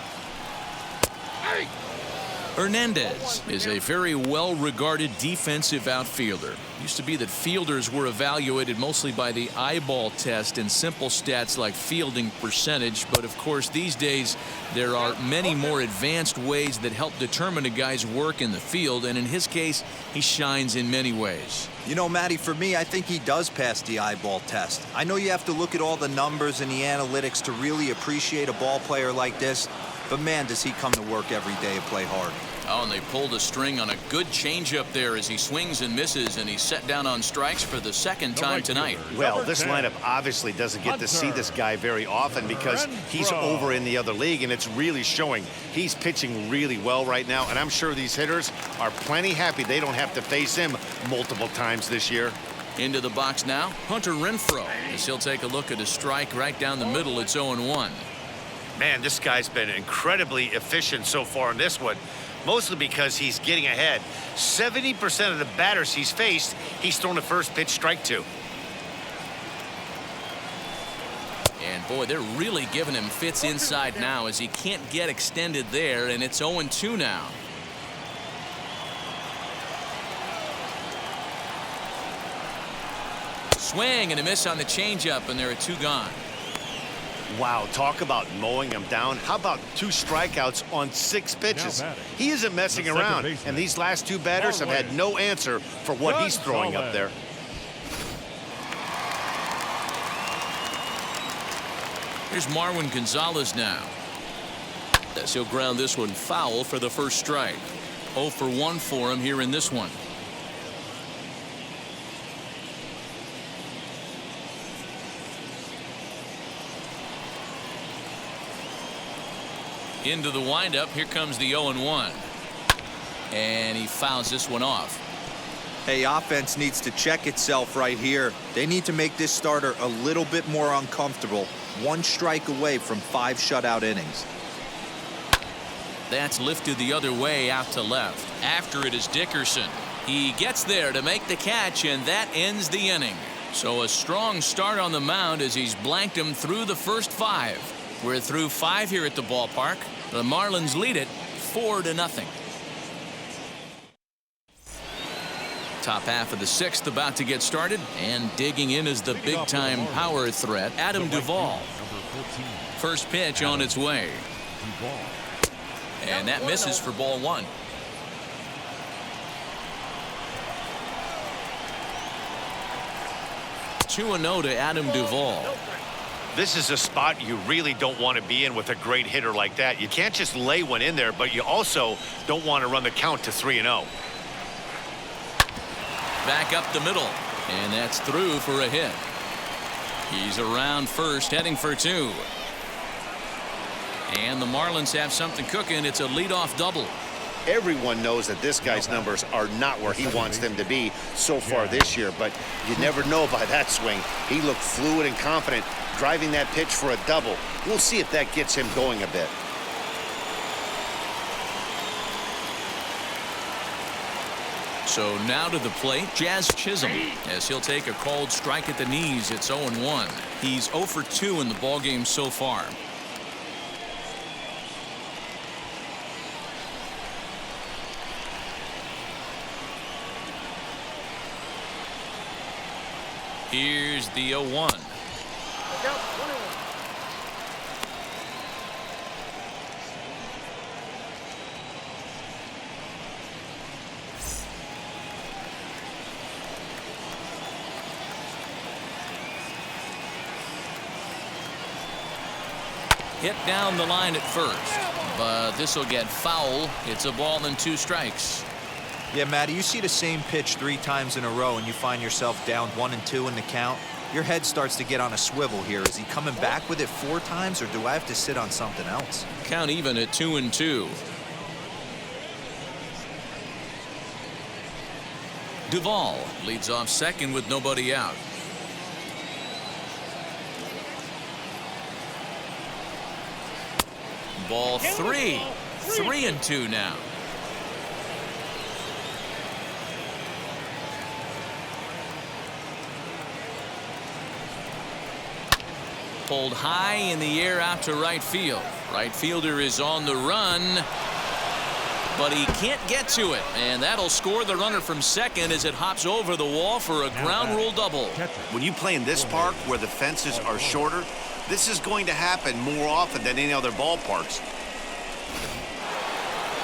Hernandez is a very well-regarded defensive outfielder. Used to be that fielders were evaluated mostly by the eyeball test and simple stats like fielding percentage, but of course these days there are many more advanced ways that help determine a guy's work in the field, and in his case he shines in many ways. You know, Matty, for me, I think he does pass the eyeball test. I know you have to look at all the numbers and the analytics to really appreciate a ball player like this, but man, does he come to work every day and play hard. Oh, and they pulled a string on a good changeup there as he swings and misses, and he's set down on strikes for the 2nd time tonight. Well, this lineup obviously doesn't get to see this guy very often because he's over in the other league, and it's really showing. He's pitching really well right now, and I'm sure these hitters are plenty happy they don't have to face him multiple times this year. Into the box now, Hunter Renfroe, as he'll take a look at a strike right down the middle. It's 0-1. Man, this guy's been incredibly efficient so far in this one, mostly because he's getting ahead. 70% of the batters he's faced, he's thrown a first pitch strike to. And boy, they're really giving him fits inside now as he can't get extended there, and it's 0-2 now. Swing and a miss on the changeup, and there are 2 gone. Wow, talk about mowing him down. How about 2 strikeouts on 6 pitches? He isn't messing around, and these last 2 batters have had no answer for what he's throwing up there. Here's Marwin Gonzalez now. As he'll ground this one foul for the first strike. 0 for 1 for him here in this one. Into the windup. Here comes the 0-1. And he fouls this one off. Hey, offense needs to check itself right here. They need to make this starter a little bit more uncomfortable. 1 strike away from 5 shutout innings. That's lifted the other way out to left. After it is Dickerson. He gets there to make the catch, and that ends the inning. So a strong start on the mound as he's blanked him through the first 5. We're through 5 here at the ballpark. The Marlins lead it 4-0. Top half of the 6th about to get started, and digging in is the big-time power threat, Adam Duvall. First pitch on its way. And that misses for ball 1. Two and 0 to Adam Duvall. This is a spot you really don't want to be in with a great hitter like that. You can't just lay one in there, but you also don't want to run the count to 3-0. Back up the middle, and that's through for a hit. He's around first, heading for 2. And the Marlins have something cooking. It's a leadoff double. Everyone knows that this guy's numbers are not where he wants them to be so far this year, but you never know by that swing. He looked fluid and confident, driving that pitch for a double. We'll see if that gets him going a bit. So now to the plate, Jazz Chisholm, as he'll take a called strike at the knees. It's 0-1. He's 0 for 2 in the ballgame so far. Here's the 0-1. Hit down the line at first, but this will get foul. It's a ball and 2 strikes. Yeah, Matty, you see the same pitch 3 times in a row and you find yourself down 1-2 in the count. Your head starts to get on a swivel here. Is he coming back with it 4 times, or do I have to sit on something else? Count even at 2-2. Duvall leads off second with nobody out. Ball 3. 3-2 now. Pulled high in the air out to right field. Right fielder is on the run, but he can't get to it, and that'll score the runner from second as it hops over the wall for a ground rule double. When you play in this park where the fences are shorter, this is going to happen more often than any other ballparks.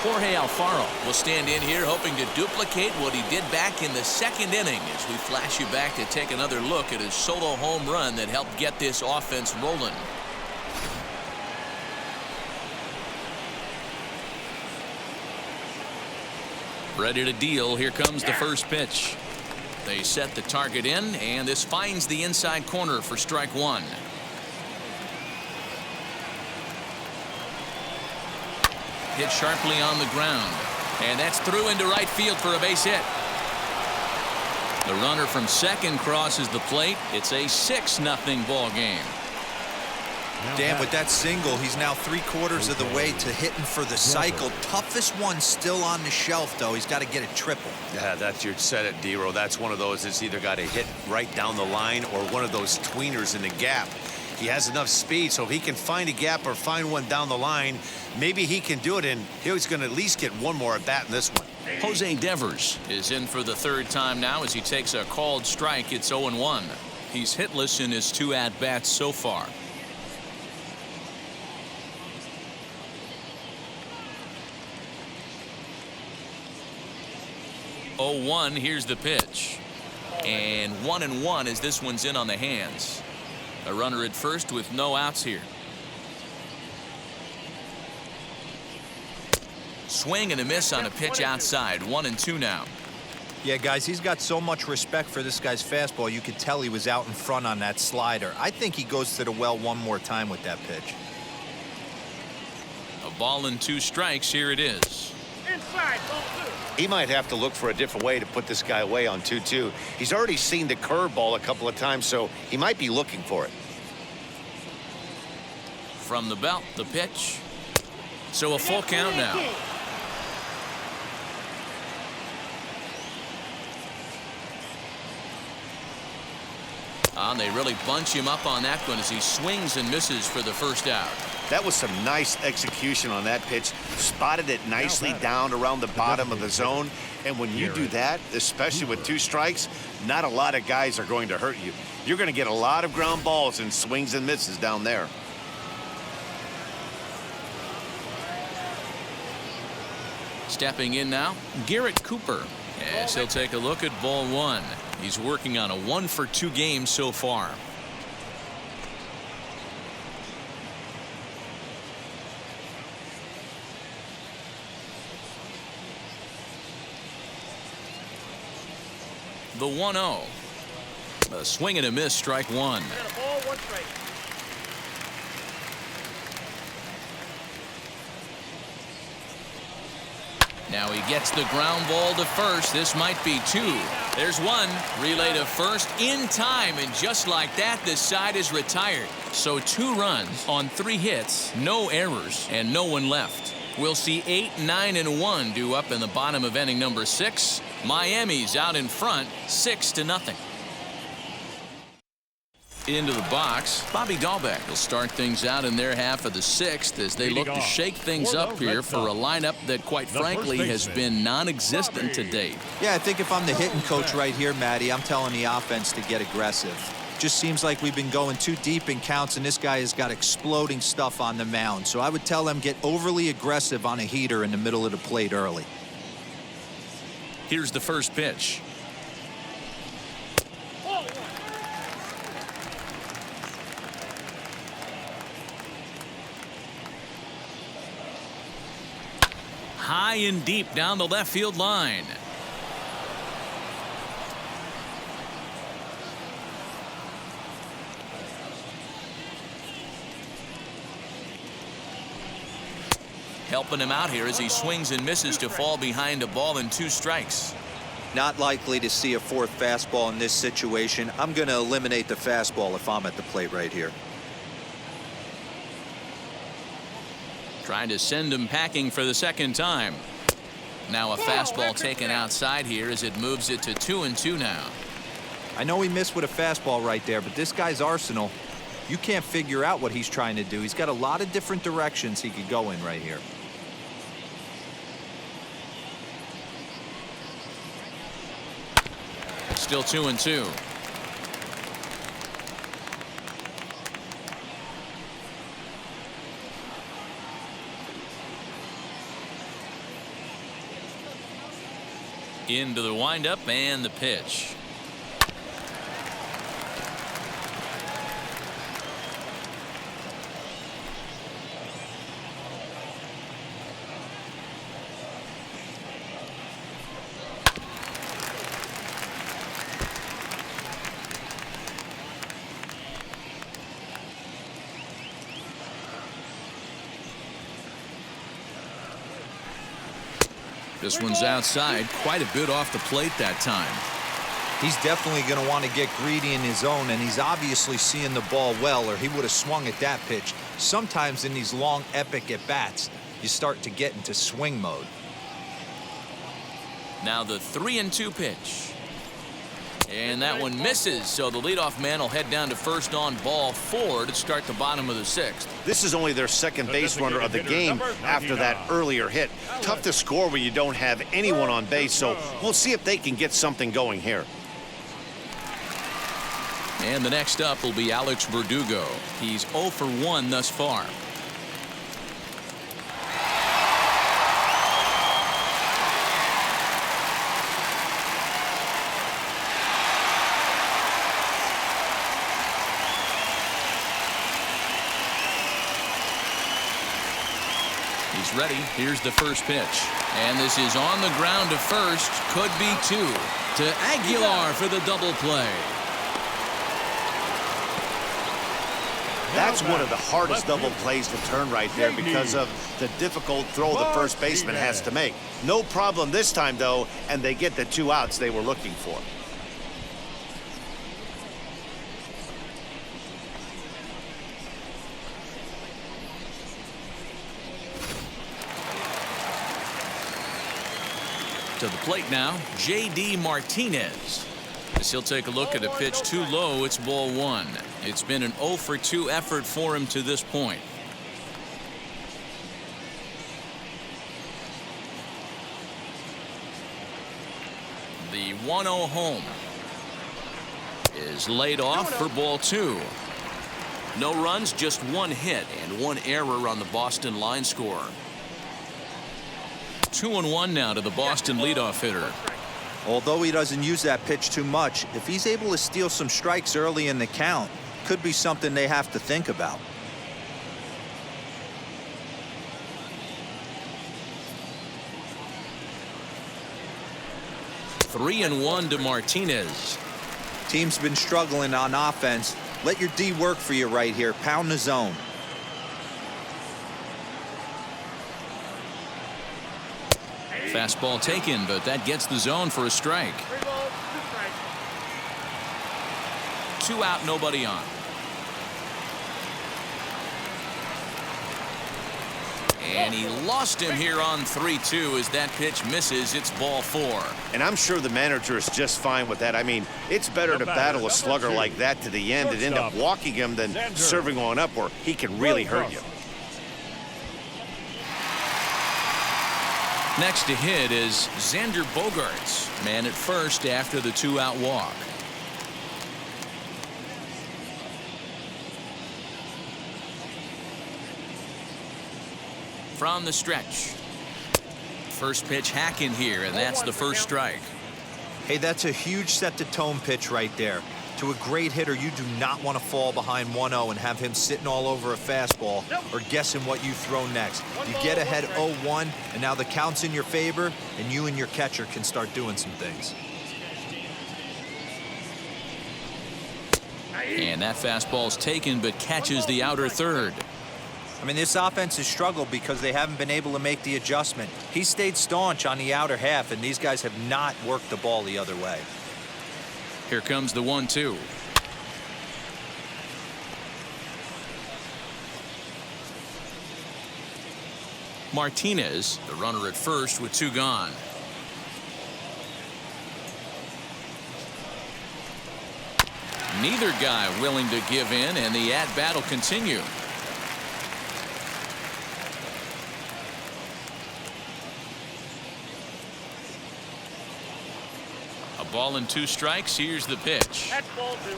Jorge Alfaro will stand in here hoping to duplicate what he did back in the 2nd inning as we flash you back to take another look at his solo home run that helped get this offense rolling. Ready to deal. Here comes the first pitch. They set the target in, and this finds the inside corner for strike 1. Hit sharply on the ground, and that's through into right field for a base hit. The runner from second crosses the plate. It's a 6-0 ball game. Dan, with that single, he's now 3/4 of the way to hitting for the cycle. Toughest one still on the shelf, though. He's got to get a triple. Yeah, that's your set it, D-Row. That's one of those that's either got to hit right down the line or one of those tweeners in the gap. He has enough speed, so if he can find a gap or find one down the line, maybe he can do it, and he's going to at least get one more at bat in this one. Jose Devers is in for the third time now as he takes a called strike. It's 0-1. He's hitless in his 2 at-bats so far. Oh, 1. Here's the pitch. And 1-1 as this one's in on the hands. A runner at first with no outs here. Swing and a miss on a pitch outside. 1-2 now. Yeah, guys, he's got so much respect for this guy's fastball. You could tell he was out in front on that slider. I think he goes to the well one more time with that pitch. A ball and 2 strikes. Here it is. Inside, ball 2. He might have to look for a different way to put this guy away on 2-2. He's already seen the curveball a couple of times, so he might be looking for it. From the belt, the pitch. So a full count now. And they really bunch him up on that one as he swings and misses for the first out. That was some nice execution on that pitch. Spotted it nicely down around the bottom of the zone. And when you do that, especially with 2 strikes, not a lot of guys are going to hurt you. You're going to get a lot of ground balls and swings and misses down there. Stepping in now, Garrett Cooper. As he'll take a look at ball 1. He's working on a 1-for-2 game so far. The 1-0. A swing and a miss, strike 1. Got a ball, 1 strike. Now he gets the ground ball to first. This might be 2. There's 1. Relay to first in time, and just like that, this side is retired. So 2 runs on 3 hits, no errors, and no one left. We'll see 8, 9, and 1 due up in the bottom of inning number 6. Miami's out in front, 6-0. Into the box, Bobby Dahlbeck will start things out in their half of the 6th as they look to shake things up here for a lineup that, quite frankly, has been non-existent to date. Yeah, I think if I'm the hitting coach right here, Matty, I'm telling the offense to get aggressive. Just seems like we've been going too deep in counts, and this guy has got exploding stuff on the mound. So I would tell them get overly aggressive on a heater in the middle of the plate early. Here's the first pitch. High and deep down the left field line. Helping him out here as he swings and misses to fall behind a ball and 2 strikes. Not likely to see a 4th fastball in this situation. I'm going to eliminate the fastball if I'm at the plate right here. Trying to send him packing for the 2nd time. Now a fastball taken outside here as it moves it to 2-2 now. I know he missed with a fastball right there, but this guy's arsenal, you can't figure out what he's trying to do. He's got a lot of different directions he could go in right here. Still 2-2. Into the windup and the pitch. This one's outside, quite a bit off the plate that time. He's definitely going to want to get greedy in his zone, and he's obviously seeing the ball well, or he would have swung at that pitch. Sometimes in these long, epic at-bats, you start to get into swing mode. Now the 3-2 pitch. And that one misses, so the leadoff man will head down to first on ball 4 to start the bottom of the 6th. This is only their second base runner of the game after that earlier hit. Tough to score when you don't have anyone on base, so we'll see if they can get something going here. And the next up will be Alex Verdugo. He's 0 for 1 thus far. He's ready. Here's the first pitch. And this is on the ground to first. Could be 2. To Aguilar for the double play. That's one of the hardest double plays to turn right there because of the difficult throw the first baseman has to make. No problem this time, though, and they get the 2 outs they were looking for. To the plate now, J.D. Martinez. As he'll take a look at a pitch too low, it's ball 1. It's been an 0 for 2 effort for him to this point. The 1-0 home is laid off for ball 2. No runs, just 1 hit and 1 error on the Boston line score. 2-1 now to the Boston leadoff hitter. Although he doesn't use that pitch too much, if he's able to steal some strikes early in the count, could be something they have to think about. Three and 1 to Martinez. Team's been struggling on offense. Let your D work for you right here. Pound the zone. Fastball taken, but that gets the zone for a strike. 2 out, nobody on. And he lost him here on 3-2 as that pitch misses. It's ball 4. And I'm sure the manager is just fine with that. I mean, it's better to battle a slugger like that to the end and end up walking him than serving on up where he can really hurt you. Next to hit is Xander Bogaerts, man at first after the 2-out walk. From the stretch. First pitch hack in here, and that's the first strike. Hey, that's a huge set-the-tone pitch right there. To a great hitter, you do not want to fall behind 1-0 and have him sitting all over a fastball or guessing what you throw next. You get ahead 0-1, and now the count's in your favor, and you and your catcher can start doing some things. And that fastball's taken, but catches the outer third. I mean, this offense has struggled because they haven't been able to make the adjustment. He stayed staunch on the outer half, and these guys have not worked the ball the other way. Here comes the 1-2. Martinez, the runner at first with 2 gone. Neither guy willing to give in, and the at-bat will continue. Ball and 2 strikes. Here's the pitch. That's ball 2.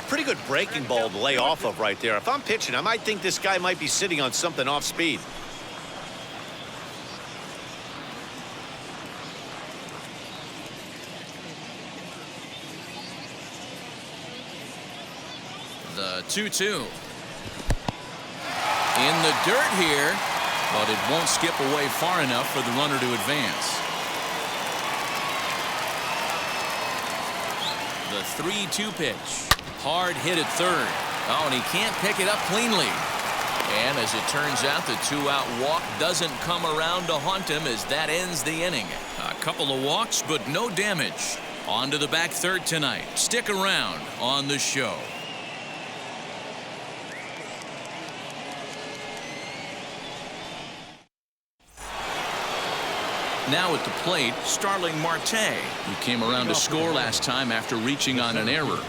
Pretty good breaking ball to lay off of right there. If I'm pitching, I might think this guy might be sitting on something off speed. The 2-2. In the dirt here, but it won't skip away far enough for the runner to advance. The 3-2 pitch. Hard hit at third. Oh, and he can't pick it up cleanly. And as it turns out, the 2-out walk doesn't come around to haunt him as that ends the inning. A couple of walks, but no damage. On to the back third tonight. Stick around on the show. Now at the plate, Starling Marte, who came around to score last time after reaching on an error.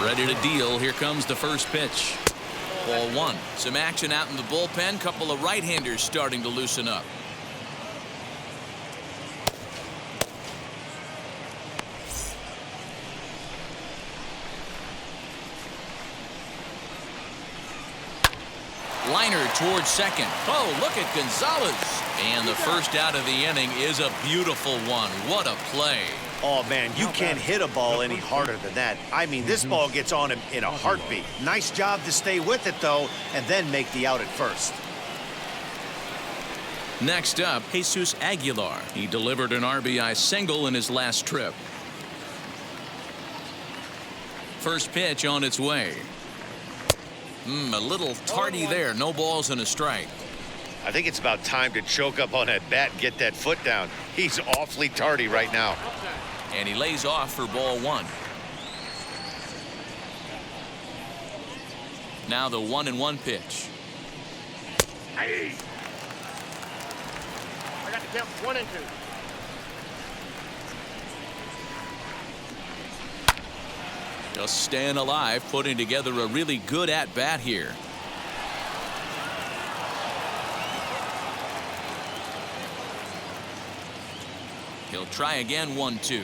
Ready to deal. Here comes the first pitch. Ball one. Some action out in the bullpen. Couple of right-handers starting to loosen up. Liner towards second. Oh, look at Gonzalez. And the first out of the inning is a beautiful one. What a play. Oh, man, you can't hit a ball any harder than that. I mean, this ball gets on him in a heartbeat. Nice job to stay with it, though, and then make the out at first. Next up, Jesus Aguilar. He delivered an RBI single in his last trip. First pitch on its way. A little tardy there. No balls and a strike. I think it's about time to choke up on that bat and get that foot down. He's awfully tardy right now. And he lays off for ball one. Now the 1-1 pitch. Hey. I got to count 1 and 2. Just staying alive, putting together a really good at-bat here. He'll try again. 1-2.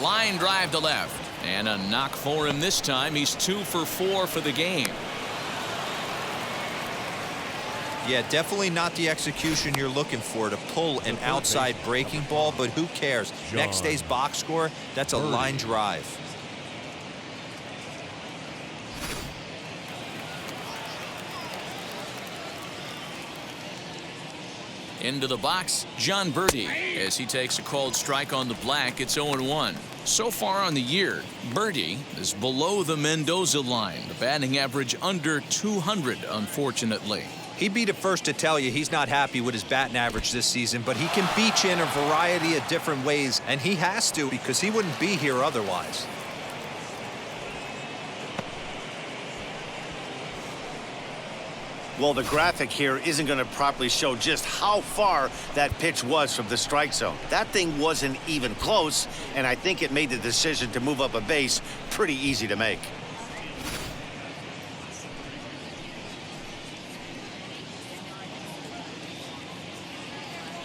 Line drive to left. And a knock for him this time. He's 2 for 4 for the game. Yeah, definitely not the execution you're looking for to pull an outside breaking ball, but who cares? Next day's box score, that's a line drive. Into the box, John Birdie, as he takes a called strike on the black. It's 0-1. So far on the year, Birdie is below the Mendoza line. The batting average under 200, unfortunately. He'd be the first to tell you he's not happy with his batting average this season, but he can beat you in a variety of different ways, and he has to because he wouldn't be here otherwise. Well, the graphic here isn't going to properly show just how far that pitch was from the strike zone. That thing wasn't even close, and I think it made the decision to move up a base pretty easy to make.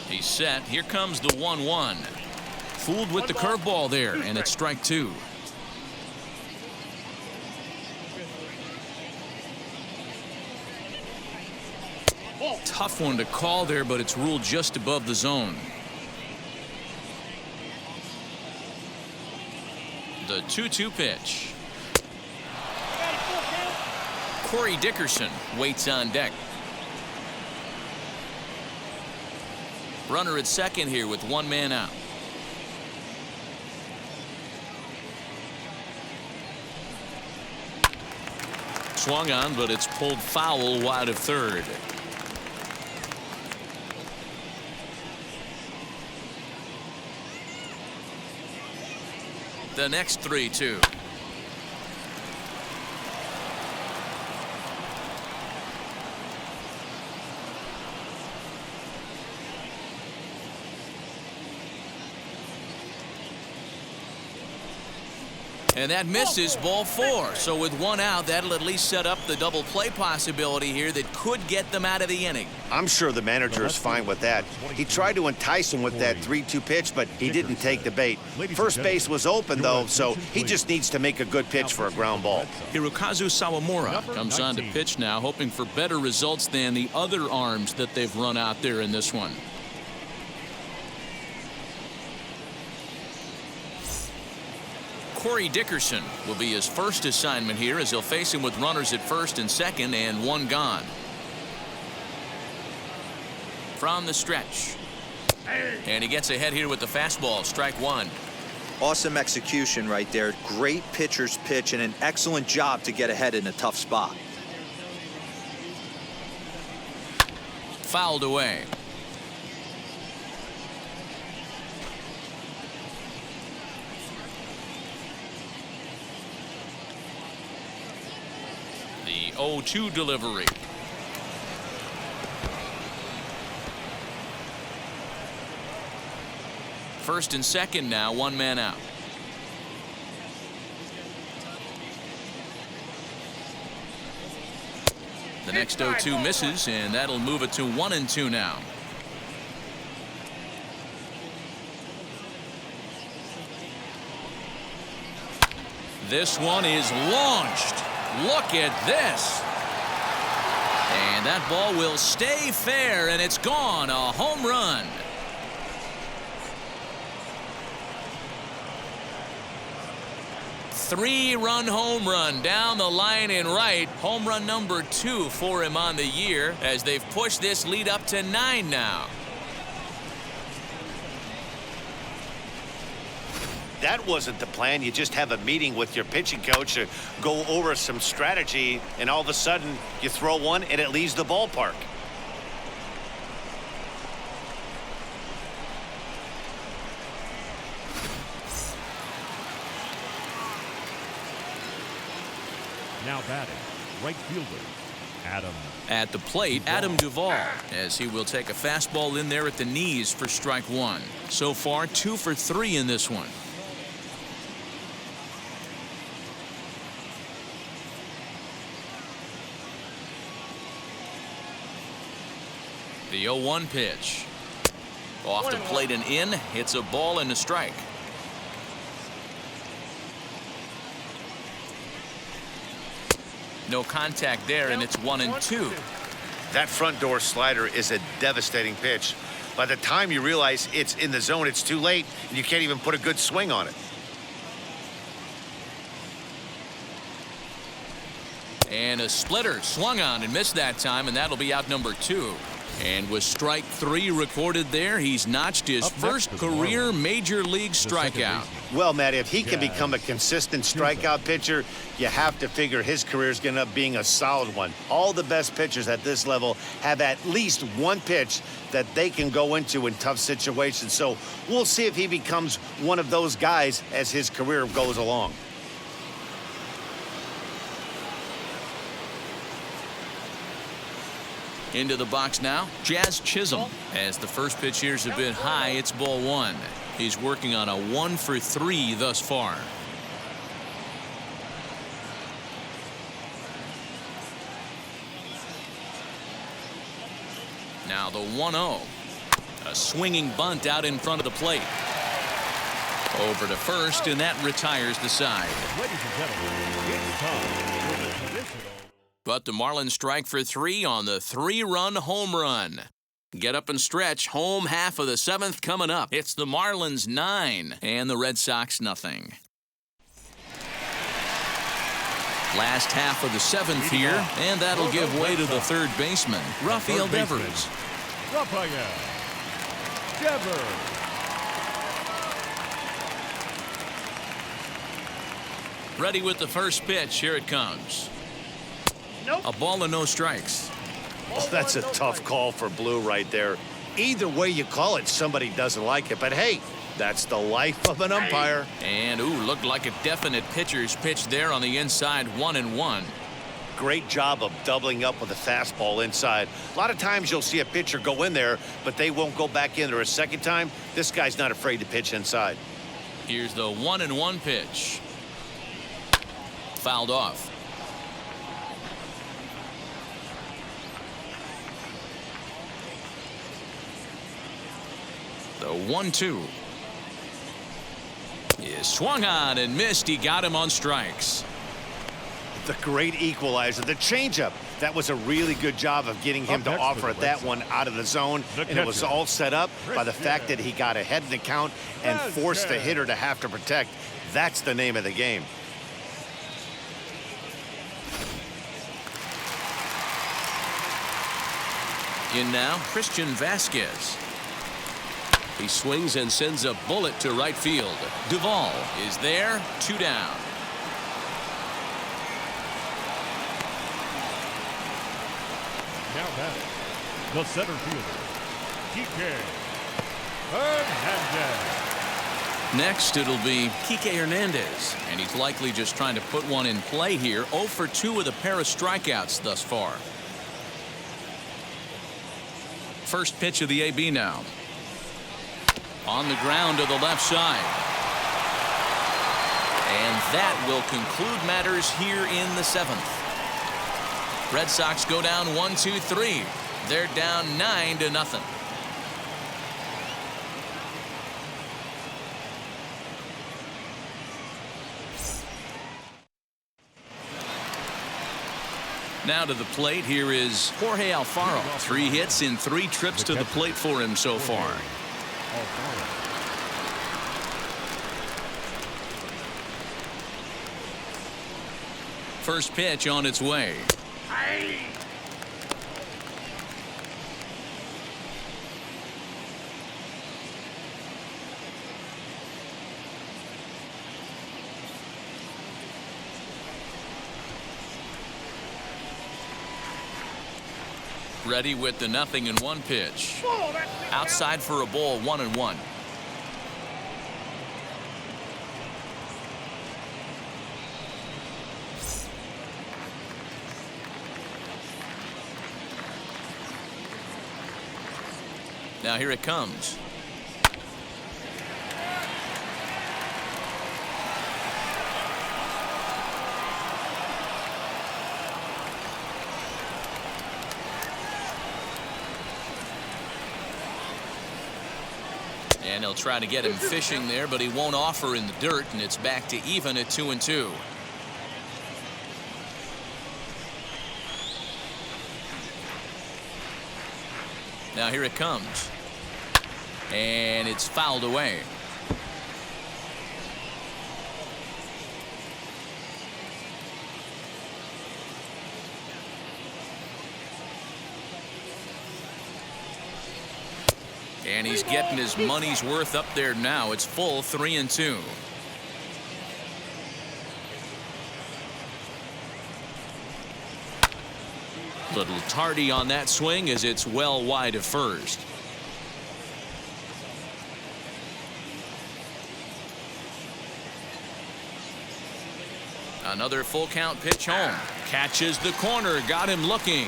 He's set. Here comes the 1-1. Fooled with the curveball there, and it's strike 2. Tough one to call there, but it's ruled just above the zone. The 2-2 pitch. Corey Dickerson waits on deck. Runner at second here with one man out. Swung on, but it's pulled foul wide of third. The next 3-2. And that misses. Ball 4. So with one out, that'll at least set up the double play possibility here that could get them out of the inning. I'm sure the manager is fine with that. He tried to entice him with that 3-2 pitch, but he didn't take the bait. First base was open, though, so he just needs to make a good pitch for a ground ball. Hirokazu Sawamura comes on to pitch now, hoping for better results than the other arms that they've run out there in this one. Corey Dickerson will be his first assignment here as he'll face him with runners at first and second and one gone. From the stretch. And he gets ahead here with the fastball. Strike 1. Awesome execution right there. Great pitcher's pitch and an excellent job to get ahead in a tough spot. Fouled away. The 0-2 delivery. First and second now, one man out. The next 0-2 misses, and that'll move it to 1-2 now. This one is launched. Look at this. And that ball will stay fair, and it's gone. A home run. Three-run home run down the line in right. Home run number 2 for him on the year as they've pushed this lead up to 9 now. That wasn't the plan. You just have a meeting with your pitching coach to go over some strategy, and all of a sudden you throw one and it leaves the ballpark. Now batting, right fielder, Adam. At the plate, Adam Duvall, as he will take a fastball in there at the knees for strike 1. So far, 2 for 3 in this one. The 0-1 pitch. Off the plate and in. Hits a ball and a strike. No contact there, and it's 1-2. That front door slider is a devastating pitch. By the time you realize it's in the zone, it's too late, and you can't even put a good swing on it. And a splitter swung on and missed that time, and that'll be out number 2. And with strike 3 recorded there, he's notched his first career major league strikeout. Well, Matt, if he can become a consistent strikeout pitcher, you have to figure his career is going to end up being a solid one. All the best pitchers at this level have at least one pitch that they can go into in tough situations. So we'll see if he becomes one of those guys as his career goes along. Into the box now, Jazz Chisholm. As the first pitch here's a bit high, it's ball 1. He's working on a 1 for 3 thus far. Now the 1-0. A swinging bunt out in front of the plate. Over to first, and that retires the side. Ladies and gentlemen, it's time for the traditional. But the Marlins strike for 3 on the 3-run home run. Get up and stretch. Home half of the 7th coming up. It's the Marlins 9 and the Red Sox nothing. Last half of the 7th here, and that'll give way to the third baseman, Rafael Devers. Rafael Devers. Ready with the first pitch. Here it comes. A ball and no strikes. Oh, that's a tough call for Blue right there. Either way you call it, somebody doesn't like it. But hey, that's the life of an umpire. And, looked like a definite pitcher's pitch there on the inside, 1-1. Great job of doubling up with a fastball inside. A lot of times you'll see a pitcher go in there, but they won't go back in there a second time. This guy's not afraid to pitch inside. Here's the 1-1 pitch. Fouled off. The 1-2 is swung on and missed. He got him on strikes. The great equalizer, the changeup. That was a really good job of getting him to offer that one out of the zone. And it was all set up by the fact that he got ahead in the count and forced the hitter to have to protect. That's the name of the game. In now, Christian Vasquez. He swings and sends a bullet to right field. Duvall is there, 2 down. Now batting, the center fielder, Kike Hernandez. Next, it'll be Kike Hernandez, and he's likely just trying to put one in play here. 0 for 2 with a pair of strikeouts thus far. First pitch of the AB now. On the ground to the left side. And that will conclude matters here in the 7th. Red Sox go down 1-2-3. They're down 9-0. Now to the plate, here is Jorge Alfaro. 3 hits in 3 trips to the plate for him so far. First pitch on its way. Ready with the 0-1 pitch. Outside for a ball, 1-1. Now here it comes. And he'll try to get him fishing there, but he won't offer in the dirt, and it's back to even at 2-2. Now here it comes. And it's fouled away. And he's getting his money's worth up there now. It's full 3-2. Little tardy on that swing as it's well wide of first. Another full count pitch home. Catches the corner. Got him looking.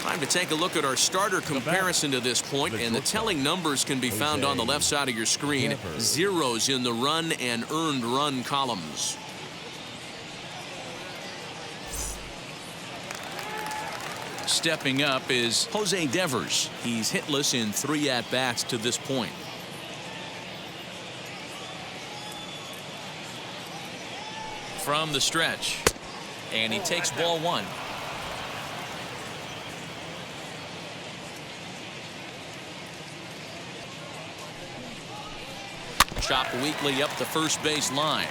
Time to take a look at our starter comparison to this point, and the telling numbers can be found on the left side of your screen. Zeros in the run and earned run columns. Stepping up is Jose Devers. He's hitless in 3 at-bats to this point. From the stretch, and he takes ball 1. Chopped weakly up the first base line.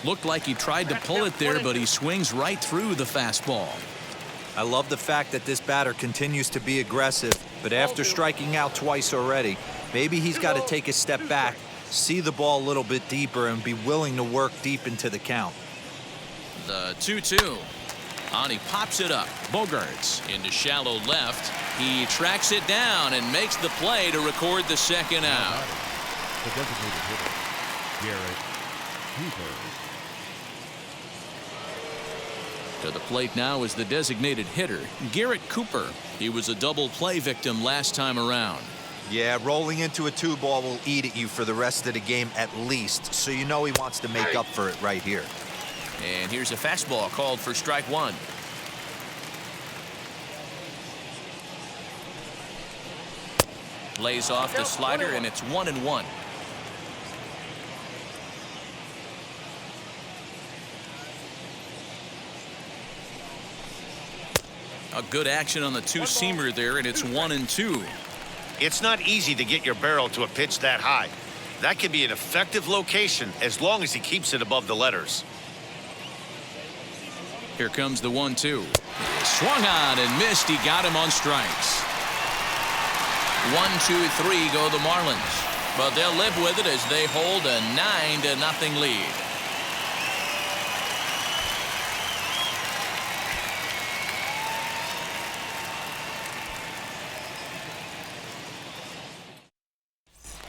Looked like he tried to pull it there, but he swings right through the fastball. I love the fact that this batter continues to be aggressive, but after striking out twice already, maybe he's got to take a step back, see the ball a little bit deeper, and be willing to work deep into the count. The 2-2. On, he pops it up. Bogarts into shallow left. He tracks it down and makes the play to record the second out. The designated hitter, Garrett Cooper. To the plate now is the designated hitter, Garrett Cooper. He was a double play victim last time around. Yeah, rolling into a 2-ball will eat at you for the rest of the game at least, so you know he wants to make up for it right here. And here's a fastball called for strike 1. Lays off the slider, and it's 1-1. A good action on the two-seamer there, and it's 1-2. It's not easy to get your barrel to a pitch that high. That can be an effective location as long as he keeps it above the letters. Here comes the 1-2. Swung on and missed. He got him on strikes. 1-2-3 go the Marlins, but they'll live with it as they hold a 9-0 lead.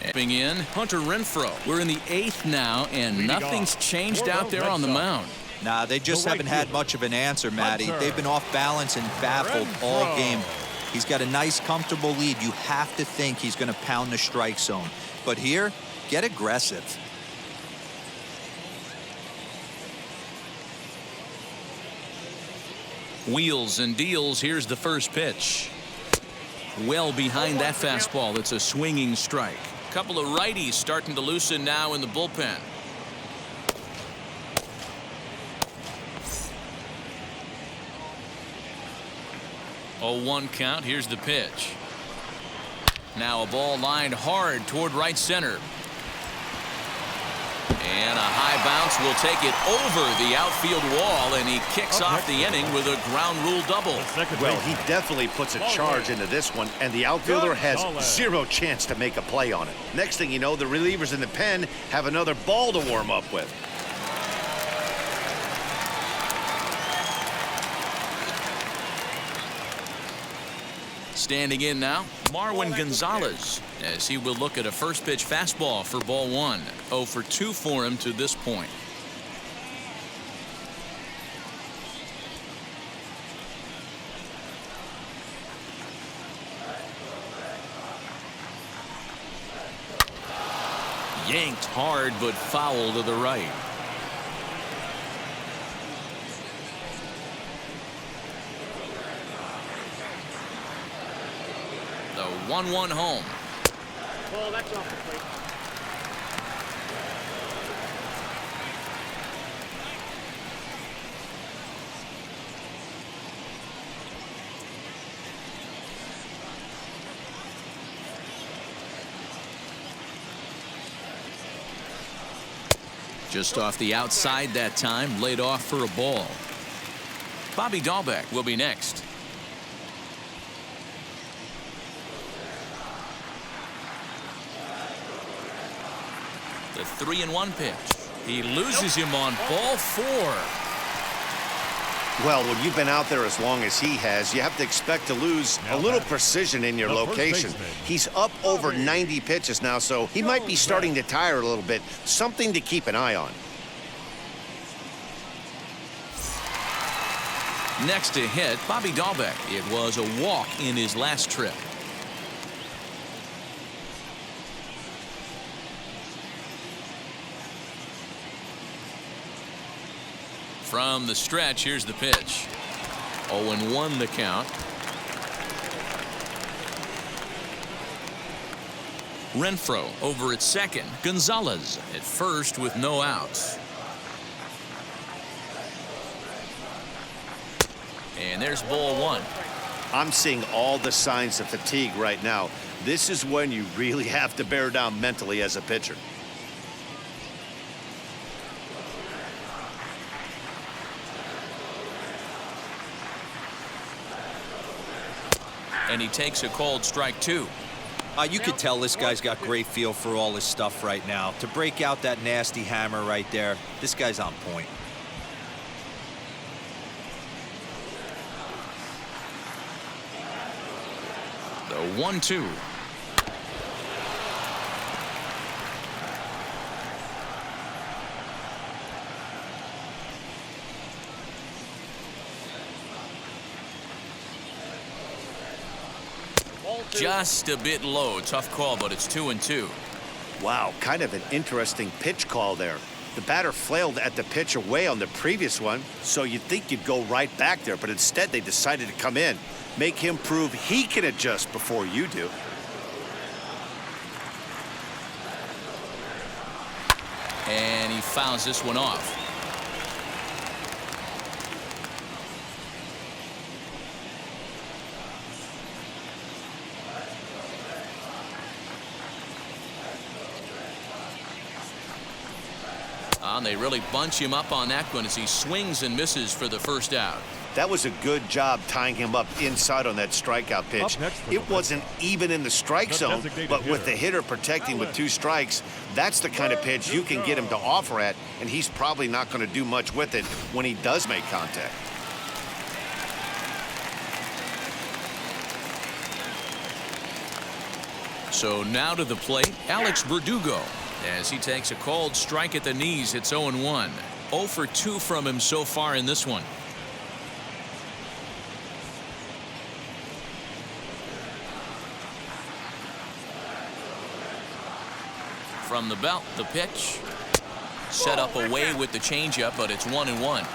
Stepping in, Hunter Renfroe. We're in the 8th now, and nothing's changed out there on the mound. Nah, they just haven't had much of an answer, Matty. They've been off balance and baffled all game. He's got a nice, comfortable lead. You have to think he's going to pound the strike zone. But here, get aggressive. Wheels and deals. Here's the first pitch. Well behind that fastball. It's a swinging strike. Couple of righties starting to loosen now in the bullpen. Oh, 1 count. Here's the pitch. Now a ball lined hard toward right center. And a high bounce will take it over the outfield wall, and he kicks off the inning with a ground rule double. Well, he definitely puts a charge into this one, and the outfielder has zero chance to make a play on it. Next thing you know, the relievers in the pen have another ball to warm up with. Standing in now, Marwin Gonzalez, as he will look at a first pitch fastball for ball 1. 0 for 2 for him to this point. Yanked hard, but foul to the right. The 1-1 home. Ball, that's off the plate. Just off the outside that time, laid off for a ball. Bobby Dahlbeck will be next. The 3-1 pitch. He loses him on ball 4. Well, when you've been out there as long as he has, you have to expect to lose a little precision in your location. He's up over 90 pitches now, so he might be starting to tire a little bit. Something to keep an eye on. Next to hit, Bobby Dahlbeck. It was a walk in his last trip. From the stretch, here's the pitch. 0-1 the count. Renfroe over at second. Gonzalez at first with no outs. And there's ball 1. I'm seeing all the signs of fatigue right now. This is when you really have to bear down mentally as a pitcher. And he takes a called strike 2. You could tell this guy's got great feel for all his stuff right now. To break out that nasty hammer right there, this guy's on point. The 1-2. Just a bit low. Tough call, but it's 2-2. Wow, kind of an interesting pitch call there. The batter flailed at the pitch away on the previous one, so you'd think you'd go right back there, but instead they decided to come in. Make him prove he can adjust before you do. And he fouls this one off. And they really bunch him up on that one as he swings and misses for the first out. That was a good job tying him up inside on that strikeout pitch. It wasn't even in the strike zone, but with the hitter protecting with 2 strikes, that's the kind of pitch you can get him to offer at, and he's probably not going to do much with it when he does make contact. So now to the plate, Alex Verdugo. As he takes a called strike at the knees, it's 0-1. 0 for 2 from him so far in this one. From the belt, the pitch. Set up away with the changeup, but it's 1-1.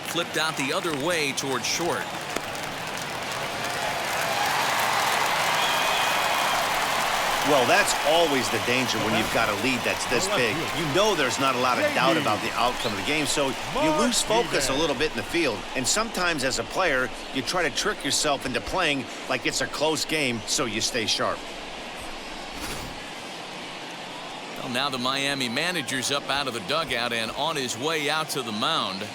Flipped out the other way towards short. Well, that's always the danger when you've got a lead that's this big. You know there's not a lot of doubt about the outcome of the game, so you lose focus a little bit in the field. And sometimes as a player, you try to trick yourself into playing like it's a close game so you stay sharp. Well, now the Miami manager's up out of the dugout and on his way out to the mound.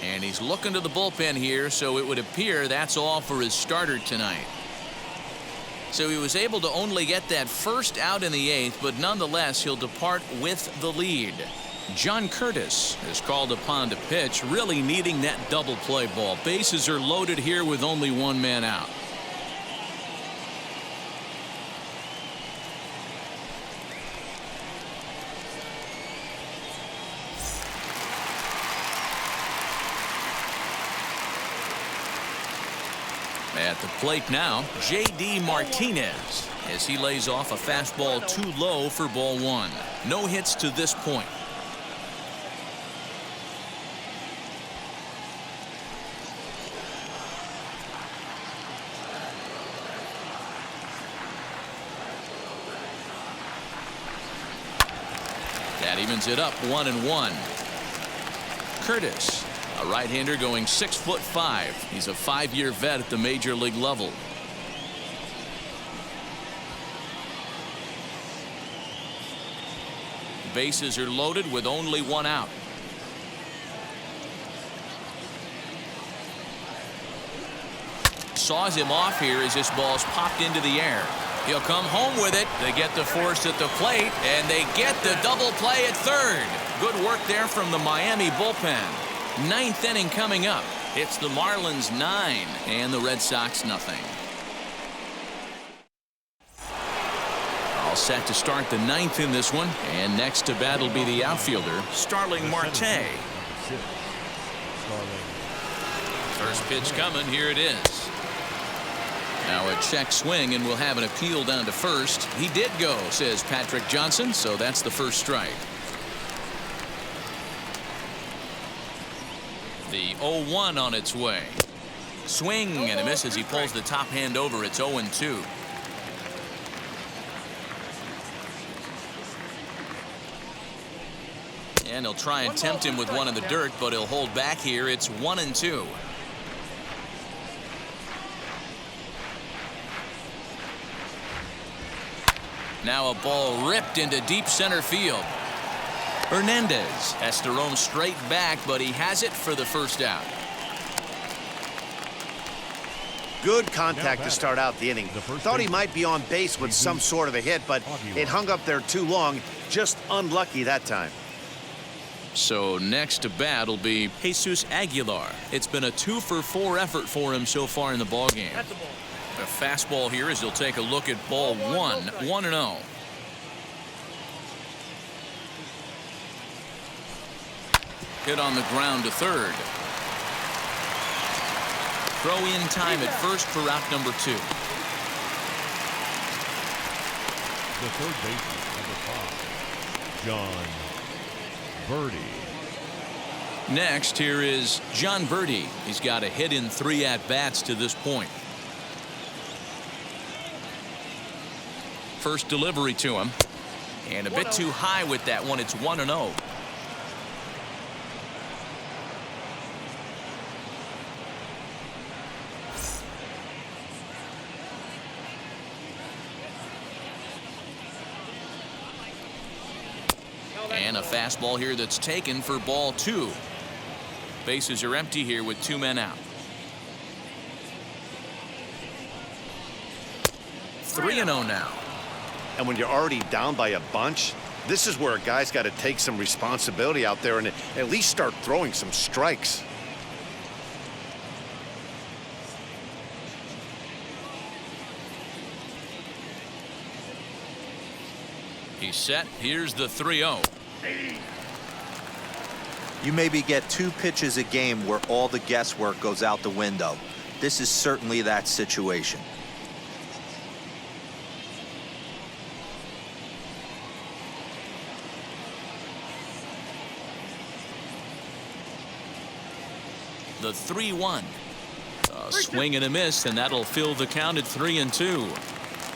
And he's looking to the bullpen here, so it would appear that's all for his starter tonight. So he was able to only get that first out in the 8th, but nonetheless he'll depart with the lead. John Curtis is called upon to pitch, really needing that double play ball. Bases are loaded here with only one man out. At the plate now, J.D. Martinez as he lays off a fastball too low for ball 1. No hits to this point. That evens it up 1-1. Curtis, a right-hander going 6'5". He's a 5-year vet at the major league level. Bases are loaded with only one out. Saws him off here as this ball's popped into the air. He'll come home with it. They get the force at the plate, and they get the double play at third. Good work there from the Miami bullpen. 9th inning coming up. It's the Marlins 9 and the Red Sox nothing. All set to start the 9th in this one, and next to bat will be the outfielder Starling Marte. First pitch coming. Here it is. Now a check swing, and we'll have an appeal down to first. He did go, says Patrick Johnson, so that's the first strike. The 0-1 on its way. Swing and a miss as he pulls the top hand over. It's 0-2. And he'll try and tempt him with one in the dirt, but he'll hold back here. It's 1-2. Now a ball ripped into deep center field. Hernandez has to roam straight back, but he has it for the first out. Good contact to start out the inning. Thought he might be on base with some sort of a hit, but it hung up there too long. Just unlucky that time. So next to bat will be Jesus Aguilar. It's been a 2-for-4 effort for him so far in the ballgame. A fastball here as he'll take a look at ball 1. 1-0. Hit on the ground to third. Throw in time at first for out number 2. The third baseman, number 5, John Birdie. Next, here is John Birdie. He's got a hit in 3 at-bats to this point. First delivery to him. And a bit too high with that one. It's 1-0. And a fastball here that's taken for ball 2. Bases are empty here with 2 men out. 3-0 now. And when you're already down by a bunch, This is where a guy's got to take some responsibility out there and at least start throwing some strikes. He's set. Here's the 3-0. You maybe get 2 pitches a game where all the guesswork goes out the window. This is certainly that situation. The 3-1. A swing and a miss, and that'll fill the count at 3-2.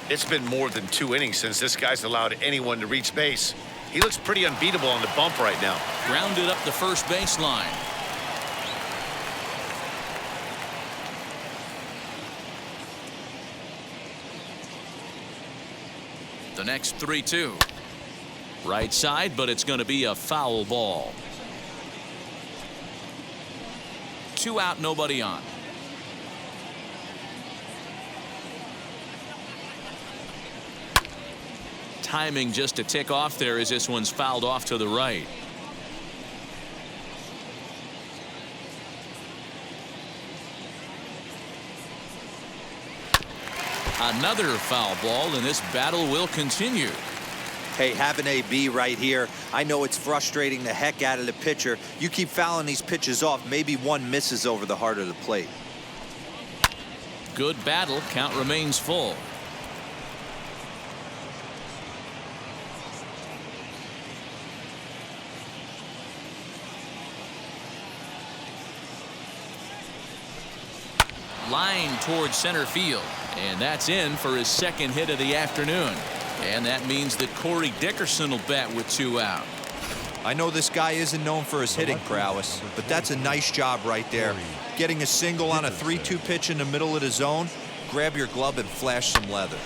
It's been more than 2 innings since this guy's allowed anyone to reach base. He looks pretty unbeatable on the bump right now. Grounded up the first baseline. The next 3-2. Right side, but it's going to be a foul ball. 2 out, nobody on. Timing just a tick off there as this one's fouled off to the right. Another foul ball, and this battle will continue. Hey, have an AB right here. I know it's frustrating the heck out of the pitcher. You keep fouling these pitches off, maybe one misses over the heart of the plate. Good battle. Count remains full. Line towards center field, and that's in for his second hit of the afternoon. And that means that Corey Dickerson will bat with 2 out. I know this guy isn't known for his hitting prowess, but that's a nice job right there. Getting a single on a 3-2 pitch in the middle of the zone. Grab your glove and flash some leather.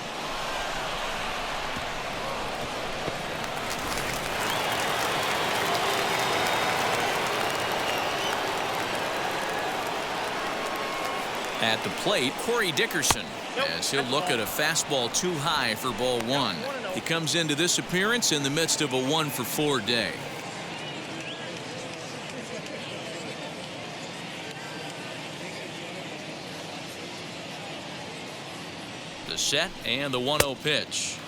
At the plate, Corey Dickerson, as he'll look at a fastball too high for ball 1. He comes into this appearance in the midst of a 1-for-4 day. The set and the 1-0 pitch.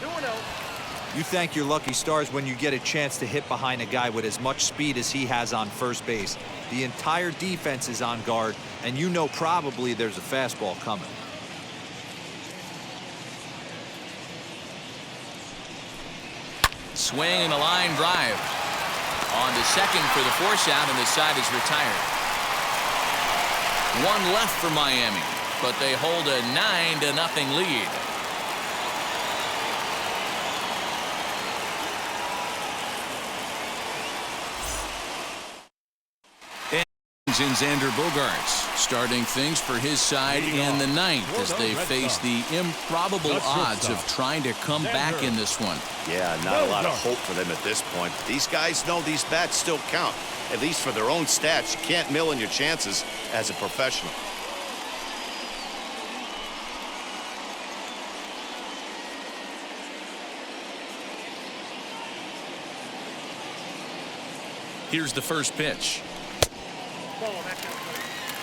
You thank your lucky stars when you get a chance to hit behind a guy with as much speed as he has on first base. The entire defense is on guard, and you know probably there's a fastball coming. Swing and a line drive. On to second for the force out, and the side is retired. 1 left for Miami, but they hold a 9-0 lead. In Xander Bogaerts, starting things for his side in the 9th as they face the improbable odds of trying to come back in this one. Yeah, not a lot of hope for them at this point. These guys know these bats still count, at least for their own stats. You can't mill in your chances as a professional. Here's the first pitch.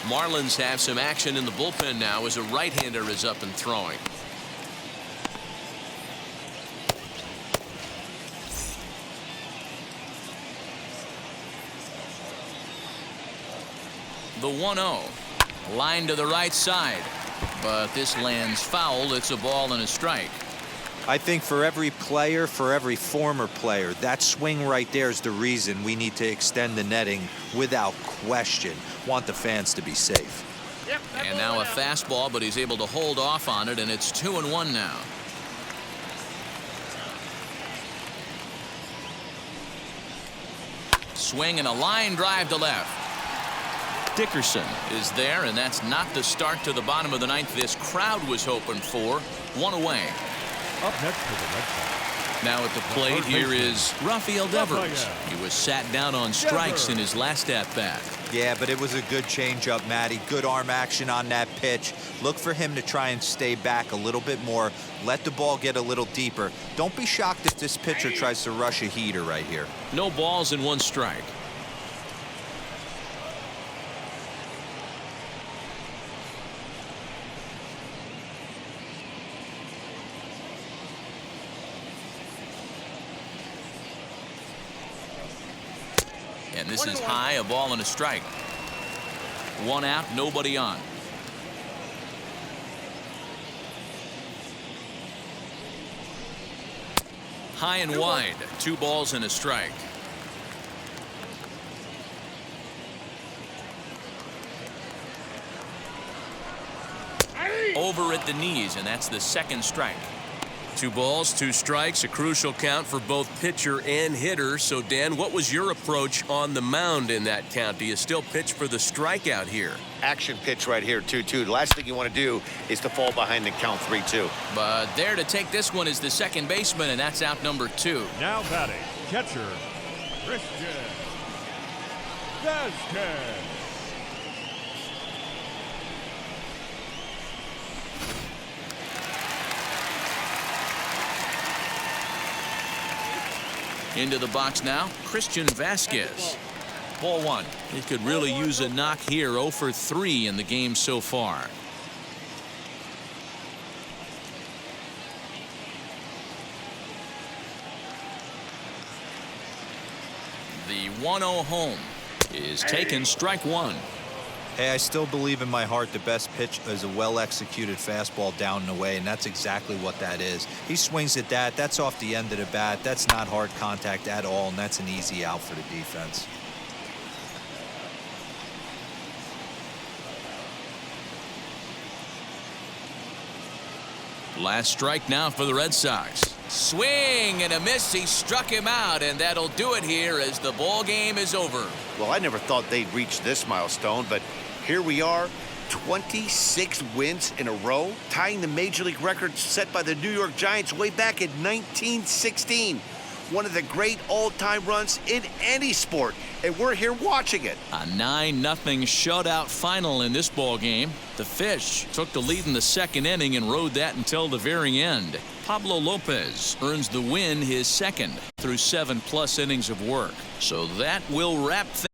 Marlins have some action in the bullpen now as a right-hander is up and throwing. The 1-0. Line to the right side, but this lands foul. It's a ball and a strike. I think for every player, for every former player, that swing right there is the reason we need to extend the netting without question. Want the fans to be safe. And now a fastball, but he's able to hold off on it, and it's 2-1 now. Swing and a line drive to left. Dickerson is there, and that's not the start to the bottom of the 9th this crowd was hoping for. 1 away. Up next for the Red Sox. Now at the plate here is Rafael Devers. He was sat down on strikes in his last at bat. Yeah, but it was a good changeup, Matty. Good arm action on that pitch. Look for him to try and stay back a little bit more. Let the ball get a little deeper. Don't be shocked if this pitcher tries to rush a heater right here. No balls and 1 strike. And this is high, a ball and a strike. 1 out, nobody on. High and wide, 2 balls and a strike. Over at the knees, and that's the 2nd strike. 2 balls, 2 strikes, a crucial count for both pitcher and hitter. So, Dan, what was your approach on the mound in that count? Do you still pitch for the strikeout here? Action pitch right here, 2-2. The last thing you want to do is to fall behind and count 3-2. But there to take this one is the second baseman, and that's out number 2. Now batting, catcher, Christian Vasquez. Into the box now, Christian Vasquez. Ball 1. He could really use a knock here. 0 for 3 in the game so far. The 1-0 home is taken, strike 1. Hey, I still believe in my heart the best pitch is a well-executed fastball down and away, and that's exactly what that is. He swings at that. That's off the end of the bat. That's not hard contact at all, and that's an easy out for the defense. Last strike now for the Red Sox. Swing and a miss. He struck him out, and that'll do it here as the ball game is over. Well, I never thought they'd reach this milestone, but here we are, 26 wins in a row, tying the Major League record set by the New York Giants way back in 1916. One of the great all-time runs in any sport, and we're here watching it. A 9-0 shutout final in this ball game. The Fish took the lead in the 2nd inning and rode that until the very end. Pablo Lopez earns the win, his 2nd through 7+ innings of work. So that will wrap things